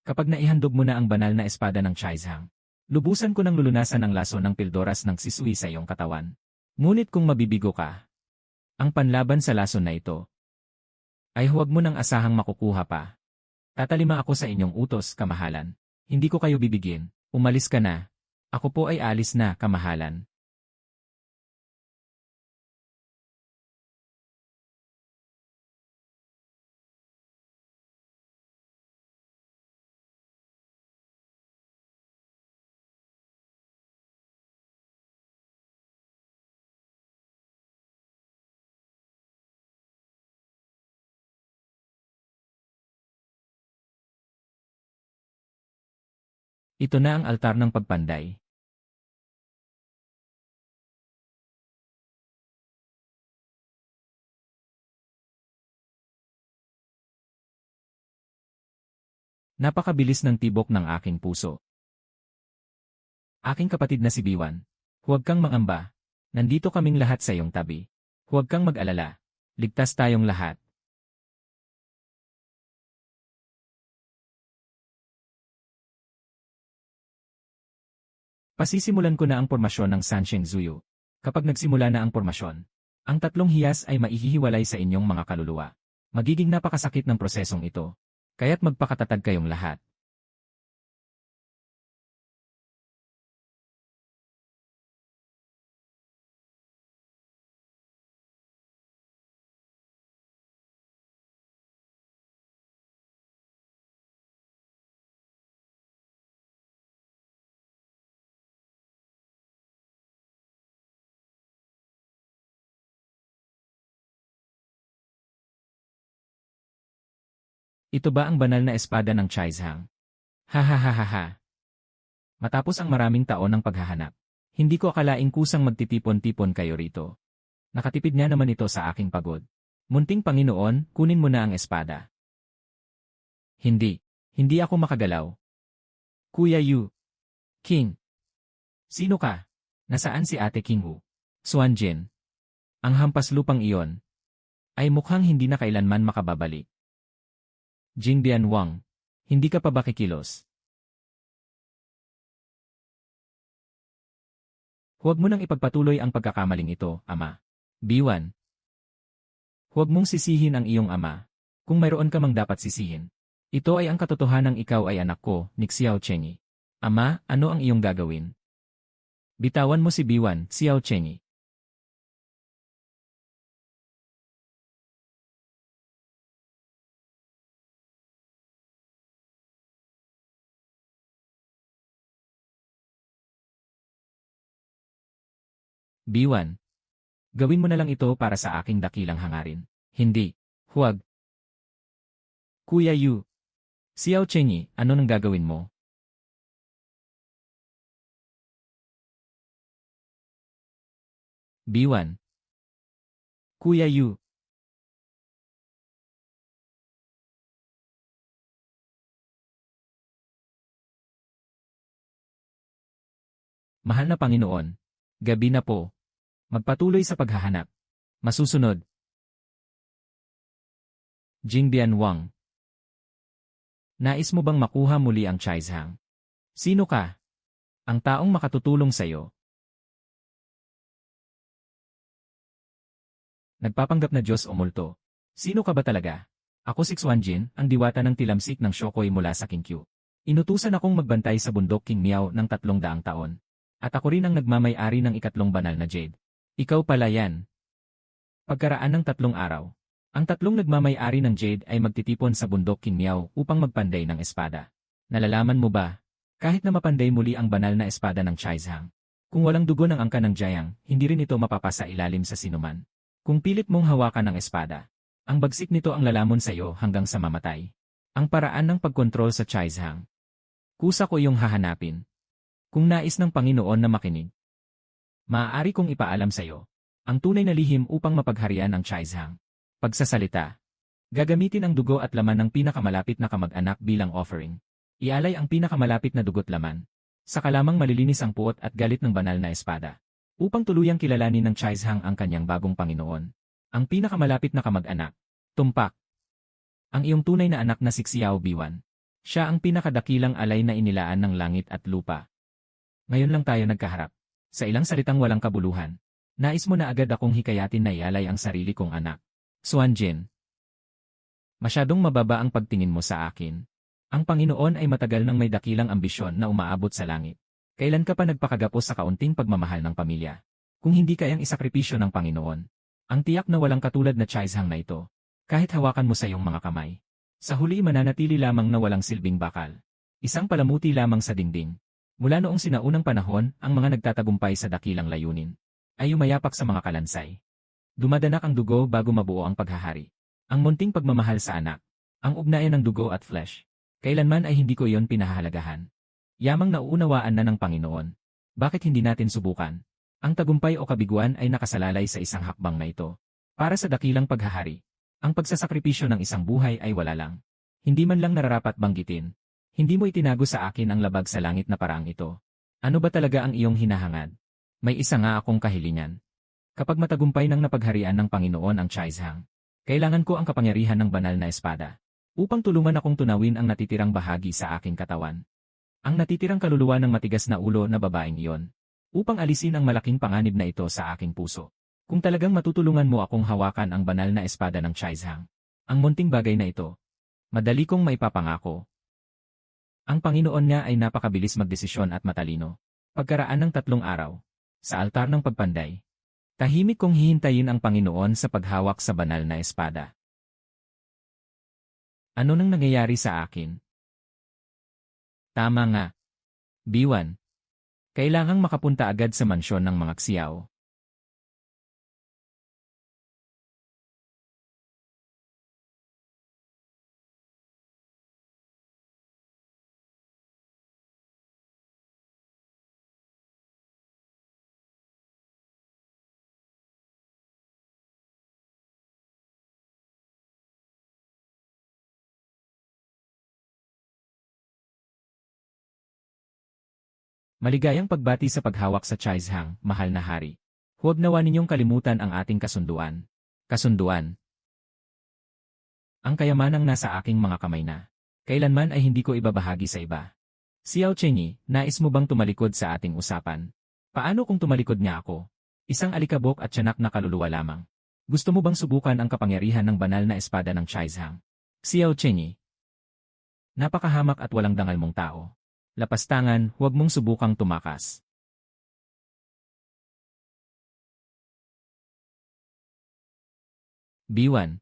Kapag naihandog mo na ang banal na espada ng Chaizhang, lubusan ko ng lulunasan ang laso ng pildoras ng sisui sa iyong katawan. Ngunit kung mabibigo ka, ang panlaban sa laso na ito, ay huwag mo nang asahang makukuha pa. Tatalima ako sa inyong utos, kamahalan. Hindi ko kayo bibigyan. Umalis ka na. Ako po ay alis na, kamahalan. Ito na ang altar ng pagpanday. Napakabilis ng tibok ng aking puso. Aking kapatid na si Biwan, huwag kang mangamba. Nandito kaming lahat sa iyong tabi. Huwag kang mag-alala. Ligtas tayong lahat. Pasisimulan ko na ang pormasyon ng Sansheng Zuyu. Kapag nagsimula na ang pormasyon, ang 3 hiyas ay maihihiwalay sa inyong mga kaluluwa. Magiging napakasakit ng prosesong ito. Kaya't magpakatatag kayong lahat. Ito ba ang banal na espada ng Chaizhang? Ha ha ha ha ha. Matapos ang maraming taon ng paghahanap, hindi ko akalaing kusang magtitipon-tipon kayo rito. Nakatipid nga naman ito sa aking pagod. Munting Panginoon, kunin mo na ang espada. Hindi. Hindi ako makagalaw. Kuya Yu. King. Sino ka? Nasaan si Ate Kinghu? Xuanjin. Ang hampas lupang iyon ay mukhang hindi na kailanman makababalik. Jingbian Wang. Hindi ka pa ba kikilos? Huwag mo nang ipagpatuloy ang pagkakamaling ito, Ama. Biwan. Huwag mong sisihin ang iyong ama. Kung mayroon ka mang dapat sisihin. Ito ay ang katotohanang ikaw ay anak ko, ni Xiao Chengi. Ama, ano ang iyong gagawin? Bitawan mo si Biwan, Xiao Chengi. Biwan. Gawin mo na lang ito para sa aking dakilang hangarin. Hindi. Huwag. Kuya Yu. Xiao Chengi, ano nang gagawin mo? Biwan. Kuya Yu. Mahal na Panginoon. Gabi na po. Magpatuloy sa paghahanap. Masusunod. Jingbian Wang. Nais mo bang makuha muli ang Chaizhang? Sino ka? Ang taong makatutulong sa iyo. Nagpapanggap na Diyos o multo. Sino ka ba talaga? Ako si Xuanjin, ang diwata ng tilamsik ng Shokoi mula sa Kingqiu. Inutusan akong magbantay sa bundok King Miao ng 300 taon. At ako rin ang nagmamay-ari ng 3 banal na jade. Ikaw pala yan. Pagkaraan ng 3 araw, ang 3 nagmamay-ari ng jade ay magtitipon sa bundok King Miao upang magpanday ng espada. Nalalaman mo ba? Kahit na mapanday muli ang banal na espada ng Chaizhang, kung walang dugo ng angka ng Jiang, hindi rin ito mapapasa ilalim sa sinuman. Kung pilit mong hawakan ang espada, Ang bagsik nito ang lalamon sa iyo hanggang sa mamatay. Ang paraan ng pagkontrol sa Chaizhang. Kusa ko iyong hahanapin. Kung nais ng Panginoon na makinig, maaari kong ipaalam sa iyo ang tunay na lihim upang mapagharian ang Chaizhang. Pagsasalita. Gagamitin ang dugo at laman ng pinakamalapit na kamag-anak bilang offering. Ialay ang pinakamalapit na dugo't laman. Saka lamang malilinis ang puot at galit ng banal na espada. Upang tuluyang kilalanin ng Chaizhang ang kanyang bagong Panginoon. Ang pinakamalapit na kamag-anak. Tumpak. Ang iyong tunay na anak na si Xiao Biwan. Siya ang pinakadakilang alay na inilaan ng langit at lupa. Ngayon lang tayo nagkaharap. Sa ilang salitang walang kabuluhan. Nais mo na agad akong hikayatin na ialay ang sarili kong anak. Xuanjin. Masyadong mababa ang pagtingin mo sa akin. Ang Panginoon ay matagal nang may dakilang ambisyon na umaabot sa langit. Kailan ka pa nagpakagapos sa kaunting pagmamahal ng pamilya? Kung hindi kayang isakripisyo ng Panginoon. Ang tiyak na walang katulad na Chaizhang na ito. Kahit hawakan mo sa iyong mga kamay. Sa huli mananatili lamang na walang silbing bakal. Isang palamuti lamang sa dingding. Mula noong sinaunang panahon, ang mga nagtatagumpay sa dakilang layunin ay umayapak sa mga kalansay. Dumadanak ang dugo bago mabuo ang paghahari. Ang munting pagmamahal sa anak. Ang ugnayan ng dugo at flesh. Kailanman ay hindi ko iyon pinahahalagahan. Yamang nauunawaan na ng Panginoon. Bakit hindi natin subukan? Ang tagumpay o kabiguan ay nakasalalay sa isang hakbang na ito. Para sa dakilang paghahari. Ang pagsasakripisyo ng isang buhay ay wala lang. Hindi man lang nararapat banggitin. Hindi mo itinago sa akin ang labag sa langit na paraang ito. Ano ba talaga ang iyong hinahangad? May isa nga akong kahilingan. Kapag matagumpay ng napagharian ng Panginoon ang Chaizhang, kailangan ko ang kapangyarihan ng banal na espada. Upang tulungan akong tunawin ang natitirang bahagi sa aking katawan. Ang natitirang kaluluwa ng matigas na ulo na babaeng iyon. Upang alisin ang malaking panganib na ito sa aking puso. Kung talagang matutulungan mo akong hawakan ang banal na espada ng Chaizhang, ang munting bagay na ito, madali kong maipapangako. Ang Panginoon nga ay napakabilis magdesisyon at matalino. Pagkaraan ng 3 araw, sa altar ng pagpanday, tahimik kong hihintayin ang Panginoon sa paghawak sa banal na espada. Ano nang nangyayari sa akin? Tama nga. Biwan. Kailangang makapunta agad sa mansyon ng mga Xiao. Maligayang pagbati sa paghawak sa Chaizhang, mahal na hari. Huwag nawa ninyong kalimutan ang ating kasunduan. Kasunduan. Ang kayamanang nasa aking mga kamay na. Kailanman ay hindi ko ibabahagi sa iba. Xiao Chenyi, nais mo bang tumalikod sa ating usapan? Paano kung tumalikod niya ako? Isang alikabok at tiyanak na kaluluwa lamang. Gusto mo bang subukan ang kapangyarihan ng banal na espada ng Chaizhang? Xiao Chenyi. Napakahamak at walang dangal mong tao. Lapastangan, huwag mong subukang tumakas. Biwan.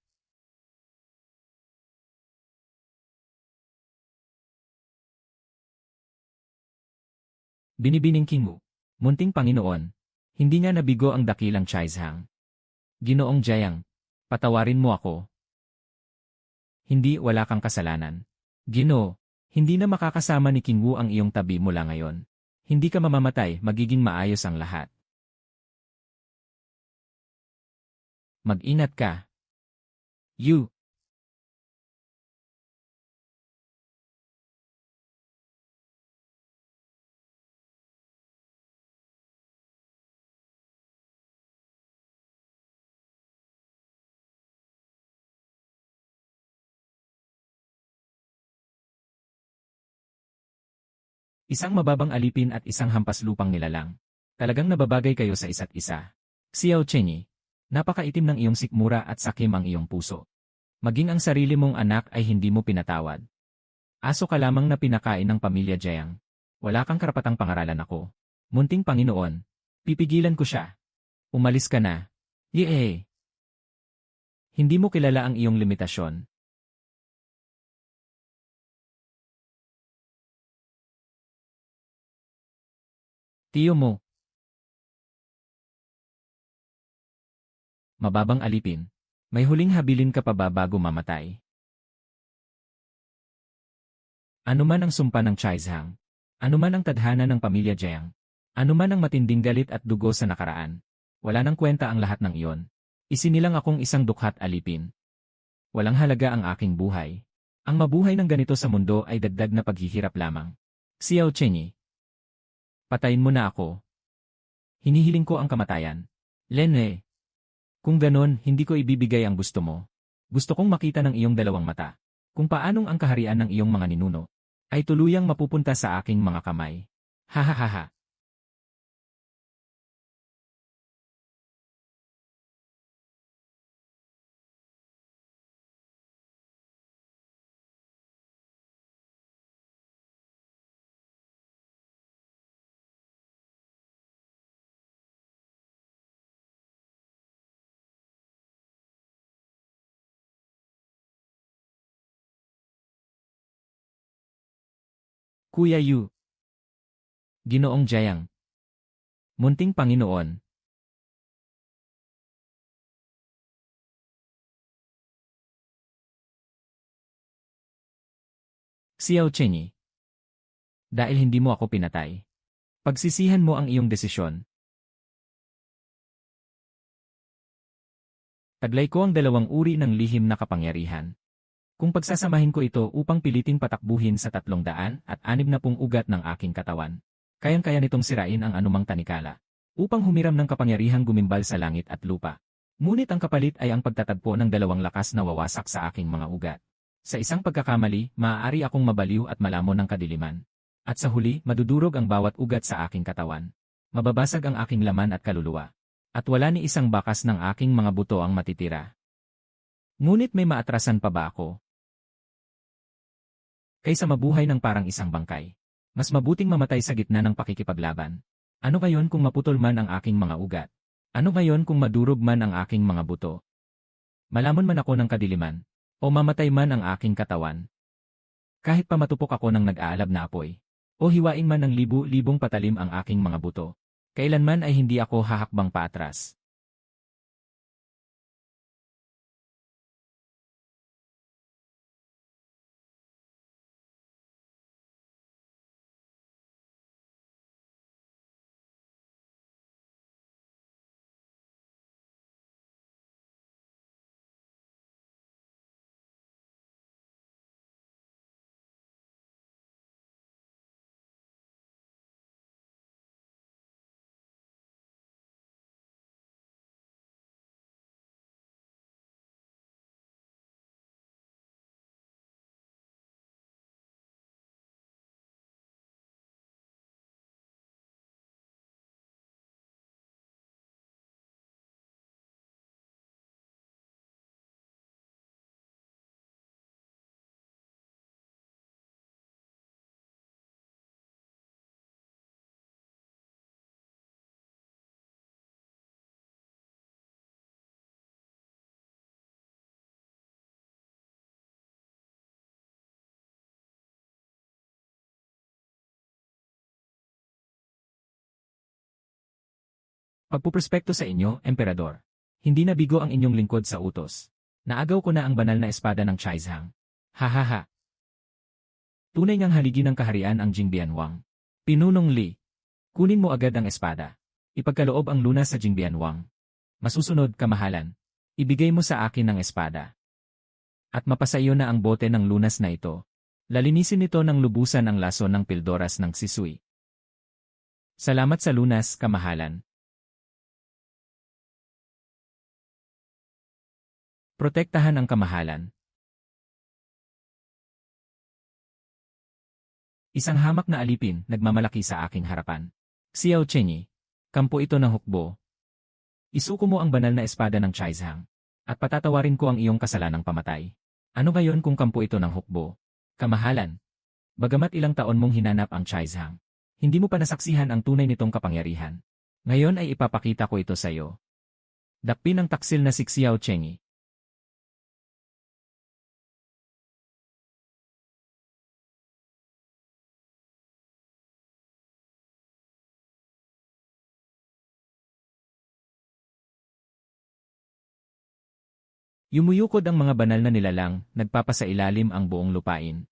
Binibining King Mu. Munting Panginoon. Hindi nga nabigo ang dakilang Chaizhang. Ginoong Jiang. Patawarin mo ako. Hindi, wala kang kasalanan. Ginoo. Hindi na makakasama ni King Wu ang iyong tabi mula ngayon. Hindi ka mamamatay, magiging maayos ang lahat. Mag-ingat ka. You. Isang mababang alipin at isang hampas lupang nilalang. Talagang nababagay kayo sa isa't isa. Xiao Chenyi, napakaitim ng iyong sikmura at sakim ang iyong puso. Maging ang sarili mong anak ay hindi mo pinatawad. Aso ka lamang na pinakain ng pamilya Jiang. Wala kang karapatang pangaralan ako. Munting Panginoon, pipigilan ko siya. Umalis ka na. Yee! Hindi mo kilala ang iyong limitasyon. Tiyo mo. Mababang alipin. May huling habilin ka pa ba bago mamatay? Ano man ang sumpa ng Chaizhang. Ano man ang tadhana ng pamilya Jiang. Ano man ang matinding galit at dugo sa nakaraan. Wala nang kwenta ang lahat ng iyon. Isinilang akong isang dukhat alipin. Walang halaga ang aking buhay. Ang mabuhay ng ganito sa mundo ay dagdag na paghihirap lamang. Xiao Chenyi. Patayin mo na ako. Hinihiling ko ang kamatayan. Lene. Kung ganon, hindi ko ibibigay ang gusto mo. Gusto kong makita ng iyong dalawang mata. Kung paanong ang kaharian ng iyong mga ninuno ay tuluyang mapupunta sa aking mga kamay. Hahaha. Kuya Yu. Ginoong Jiang. Munting Panginoon. Xiao Chenyi. Dahil hindi mo ako pinatay. Pagsisihan mo ang iyong desisyon. Taglay ko ang dalawang uri ng lihim na kapangyarihan. Kung pagsasamahin ko ito upang piliting patakbuhin sa 360 ugat ng aking katawan, kayang-kaya nitong sirain ang anumang tanikala, upang humiram ng kapangyarihang gumimbal sa langit at lupa. Ngunit ang kapalit ay ang pagtatagpo ng dalawang lakas na wawasak sa aking mga ugat. Sa isang pagkakamali, maaari akong mabaliw at malamon ng kadiliman. At sa huli, madudurog ang bawat ugat sa aking katawan. Mababasag ang aking laman at kaluluwa. At wala ni isang bakas ng aking mga buto ang matitira. Ngunit may maatrasan pa ba ako? Kaysa mabuhay ng parang isang bangkay. Mas mabuting mamatay sa gitna ng pakikipaglaban. Ano ngayon kung maputol man ang aking mga ugat? Ano ngayon kung madurog man ang aking mga buto? Malamon man ako ng kadiliman. O mamatay man ang aking katawan. Kahit pa matupok ako ng nag-aalab na apoy. O hiwain man ng libu-libong patalim ang aking mga buto. Kailanman ay hindi ako hahakbang paatras. Pagpuprospekto sa inyo, Emperador. Hindi na bigo ang inyong lingkod sa utos. Naagaw ko na ang banal na espada ng Chaizhang. Hahaha. Tunay ngang haligi ng kaharian ang Jingbianwang. Pinunong Li. Kunin mo agad ang espada. Ipagkaloob ang lunas sa Jingbianwang. Masusunod, kamahalan. Ibigay mo sa akin ang espada. At mapasa iyo na ang bote ng lunas na ito. Lalinisin nito ng lubusan ang laso ng pildoras ng Sisui. Salamat sa lunas, kamahalan. Protektahan ang kamahalan. Isang hamak na alipin nagmamalaki sa aking harapan. Xiao Chenyi. Kampo ito ng hukbo. Isuko mo ang banal na espada ng Chaizhang. At patatawarin ko ang iyong kasalanang pamatay. Ano ngayon kung kampo ito ng hukbo? Kamahalan. Bagamat ilang taon mong hinanap ang Chaizhang, hindi mo pa nasaksihan ang tunay nitong kapangyarihan. Ngayon ay ipapakita ko ito sa iyo. Dakpin ang taksil na si Xiao Chenyi. Yumuyukod ang mga banal na nilalang, nagpapasailalim ang buong lupain.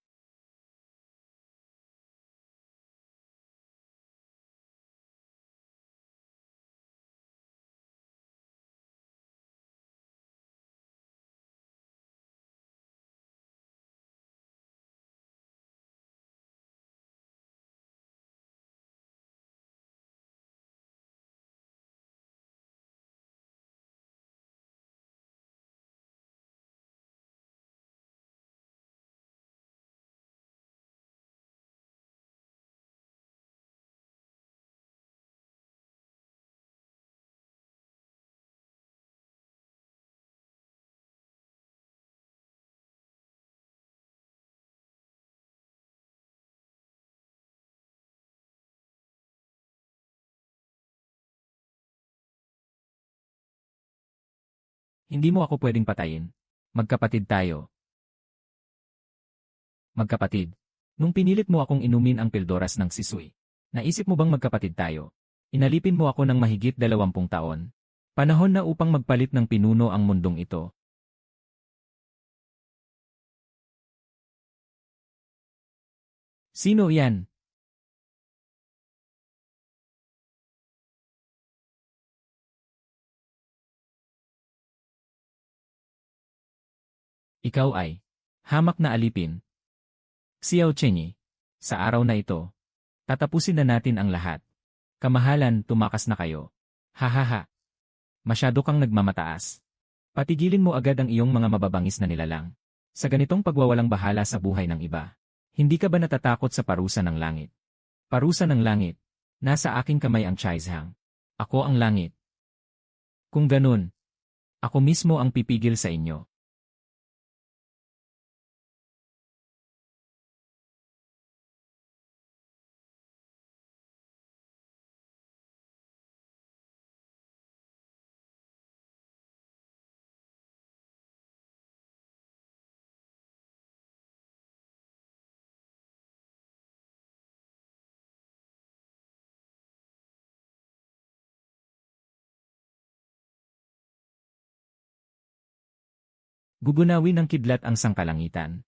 Hindi mo ako pwedeng patayin. Magkapatid tayo. Magkapatid. Nung pinilit mo akong inumin ang pildoras ng sisui, naisip mo bang magkapatid tayo? Inalipin mo ako ng mahigit 20 taon. Panahon na upang magpalit ng pinuno ang mundong ito. Sino yan? Ikaw ay hamak na alipin. Xiao Chenyi. Sa araw na ito, tatapusin na natin ang lahat. Kamahalan, tumakas na kayo. Hahaha. Masyado kang nagmamataas. Patigilin mo agad ang iyong mga mababangis na nilalang. Sa ganitong pagwawalang bahala sa buhay ng iba. Hindi ka ba natatakot sa parusa ng langit? Parusa ng langit. Nasa aking kamay ang Chaizhang. Ako ang langit. Kung ganun, ako mismo ang pipigil sa inyo. Gugunawin ng kidlat ang sangkalangitan.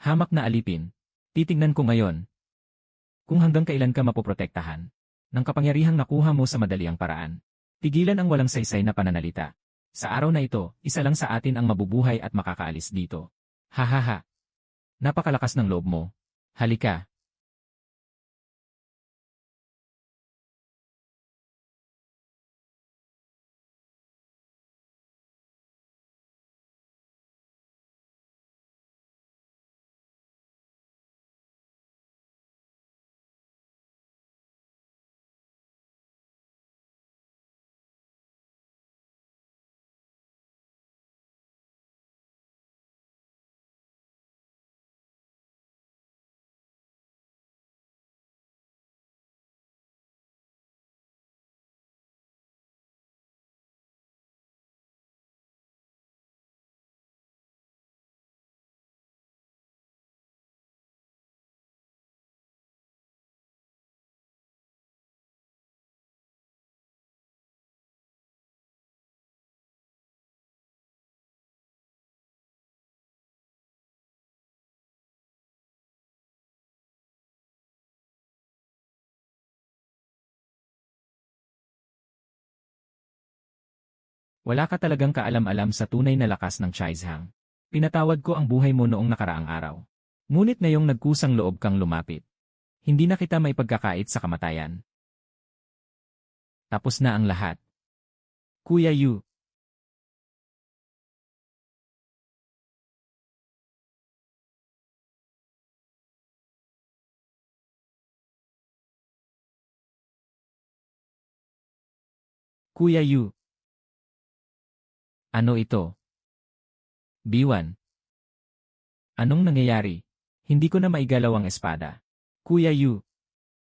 Hamak na alipin. Titingnan ko ngayon kung hanggang kailan ka mapoprotektahan ng kapangyarihang nakuha mo sa madaliang paraan. Tigilan ang walang saysay na pananalita. Sa araw na ito, isa lang sa atin ang mabubuhay at makakaalis dito. Hahaha. Napakalakas ng loob mo. Halika. Wala ka talagang kaalam-alam sa tunay na lakas ng Chaizhang. Pinatawad ko ang buhay mo noong nakaraang araw. Ngunit ngayong nagkusang loob kang lumapit. Hindi na kita maipagkakait sa kamatayan. Tapos na ang lahat. Kuya Yu. Kuya Yu. Ano ito? Biwan. Anong nangyayari? Hindi ko na maigalaw ang espada. Kuya Yu.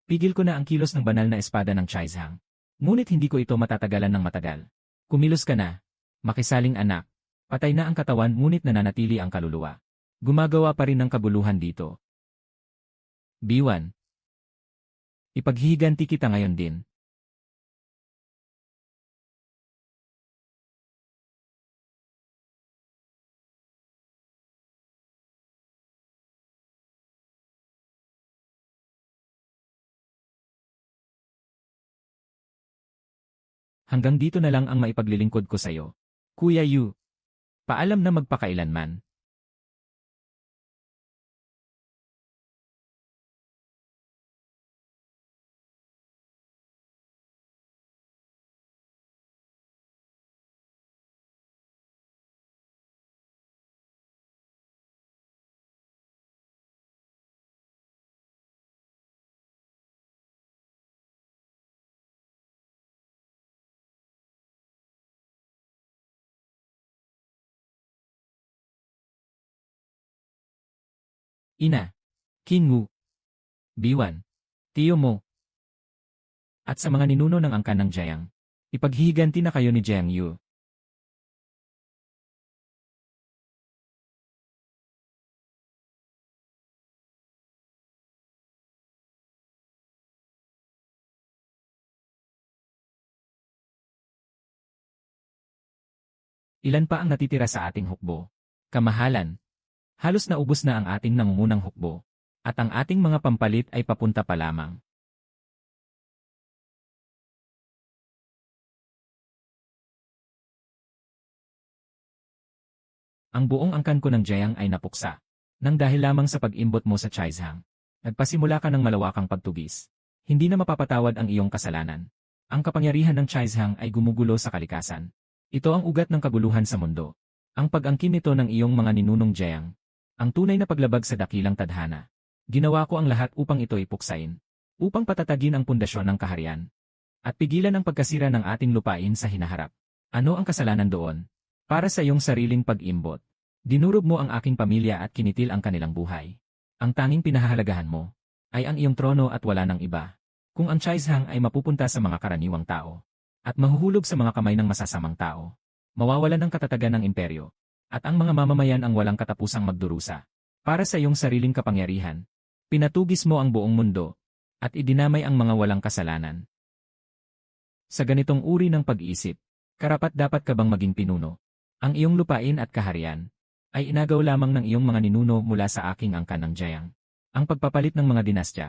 Pigil ko na ang kilos ng banal na espada ng Chaizhang. Ngunit hindi ko ito matatagalan ng matagal. Kumilos ka na. Makisaling anak. Patay na ang katawan ngunit nananatili ang kaluluwa. Gumagawa pa rin ng kabuluhan dito. Biwan. Ipaghihiganti kita ngayon din. Hanggang dito na lang ang maipaglilingkod ko sa'yo. Kuya Yu, paalam na magpakailanman. Ina, King Wu, Biwan, tiyo mo, at sa mga ninuno ng angkan ng Jiang. Ipaghihiganti na kayo ni Jiang Yu. Ilan pa ang natitira sa ating hukbo? Kamahalan. Halos naubos na ang ating nangungunang hukbo. At ang ating mga pampalit ay papunta pa lamang. Ang buong angkan ko ng Jiang ay napuksa. Nang dahil lamang sa pag-imbot mo sa Chaizhang. Nagpasimula ka ng malawakang pagtugis. Hindi na mapapatawad ang iyong kasalanan. Ang kapangyarihan ng Chaizhang ay gumugulo sa kalikasan. Ito ang ugat ng kaguluhan sa mundo. Ang pag-angkin nito ng iyong mga ninunong Jiang. Ang tunay na paglabag sa dakilang tadhana. Ginawa ko ang lahat upang ito ipuksain. Upang patatagin ang pundasyon ng kaharian. At pigilan ang pagkasira ng ating lupain sa hinaharap. Ano ang kasalanan doon? Para sa iyong sariling pag-imbot. Dinurog mo ang aking pamilya at kinitil ang kanilang buhay. Ang tanging pinahahalagahan mo ay ang iyong trono at wala ng iba. Kung ang Chaizhang ay mapupunta sa mga karaniwang tao at mahuhulog sa mga kamay ng masasamang tao, mawawalan ng katatagan ng imperyo at ang mga mamamayan ang walang katapusang magdurusa. Para sa iyong sariling kapangyarihan, pinatugis mo ang buong mundo at idinamay ang mga walang kasalanan. Sa ganitong uri ng pag-iisip, karapat-dapat ka bang maging pinuno? Ang iyong lupain at kaharian ay inagaw lamang ng iyong mga ninuno mula sa aking angkan ng Jiang. Ang pagpapalit ng mga dinastya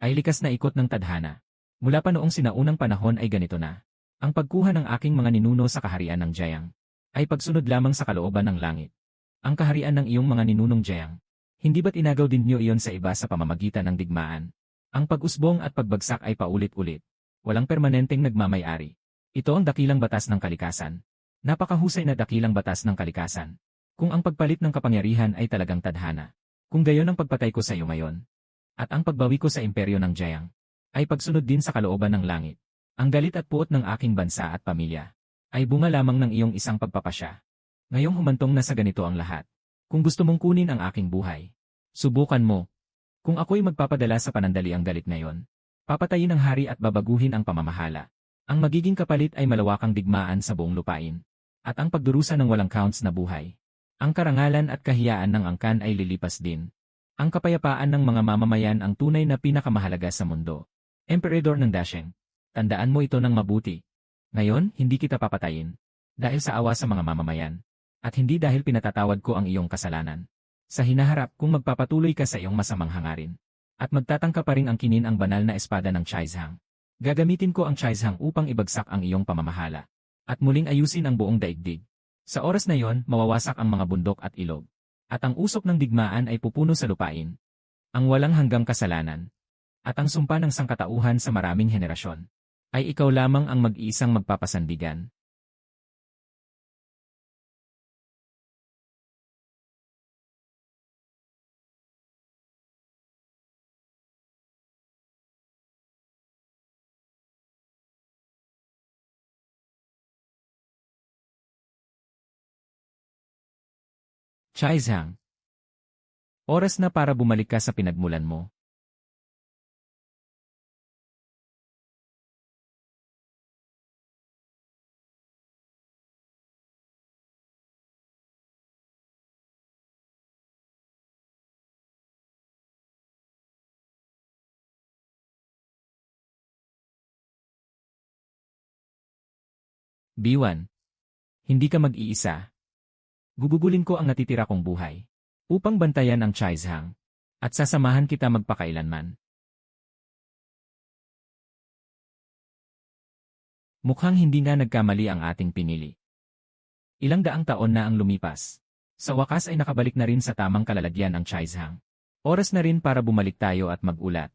ay likas na ikot ng tadhana. Mula pa noong sinaunang panahon ay ganito na. Ang pagkuha ng aking mga ninuno sa kaharian ng Jiang ay pagsunod lamang sa kalooban ng langit. Ang kaharian ng iyong mga ninunong Jiang, hindi ba't inagaw din niyo iyon sa iba sa pamamagitan ng digmaan? Ang pag-usbong at pagbagsak ay paulit-ulit. Walang permanenteng nagmamay-ari. Ito ang dakilang batas ng kalikasan. Napakahusay na dakilang batas ng kalikasan. Kung ang pagpalit ng kapangyarihan ay talagang tadhana. Kung gayon ang pagpatay ko sa iyo ngayon. At ang pagbawi ko sa imperyo ng Jiang ay pagsunod din sa kalooban ng langit. Ang galit at puot ng aking bansa at pamilya ay bunga lamang ng iyong isang pagpapasya. Ngayong humantong na sa ganito ang lahat. Kung gusto mong kunin ang aking buhay, subukan mo. Kung ako'y magpapadala sa panandali ang galit ngayon, papatayin ang hari at babaguhin ang pamamahala. Ang magiging kapalit ay malawakang digmaan sa buong lupain. At ang pagdurusa ng walang counts na buhay. Ang karangalan at kahiyaan ng angkan ay lilipas din. Ang kapayapaan ng mga mamamayan ang tunay na pinakamahalaga sa mundo. Emperador ng Dasheng, tandaan mo ito ng mabuti. Ngayon, hindi kita papatayin. Dahil sa awa sa mga mamamayan. At hindi dahil pinatatawad ko ang iyong kasalanan. Sa hinaharap kung magpapatuloy ka sa iyong masamang hangarin. At magtatangka pa rin ang kinin ang banal na espada ng Chaizhang. Gagamitin ko ang Chaizhang upang ibagsak ang iyong pamamahala. At muling ayusin ang buong daigdig. Sa oras na yon, mawawasak ang mga bundok at ilog. At ang usok ng digmaan ay pupuno sa lupain. Ang walang hanggang kasalanan. At ang sumpa ng sangkatauhan sa maraming henerasyon. Ay ikaw lamang ang mag-iisang magpapasandigan. Chaizhang. Oras na para bumalik ka sa pinagmulan mo. B1. Hindi ka mag-iisa. Gugugulin ko ang natitira kong buhay upang bantayan ang Chaizhang at sasamahan kita magpakailanman. Mukhang hindi nga nagkamali ang ating pinili. Ilang daang taon na ang lumipas. Sa wakas ay nakabalik na rin sa tamang kalalagyan ang Chaizhang. Oras na rin para bumalik tayo at mag-ulat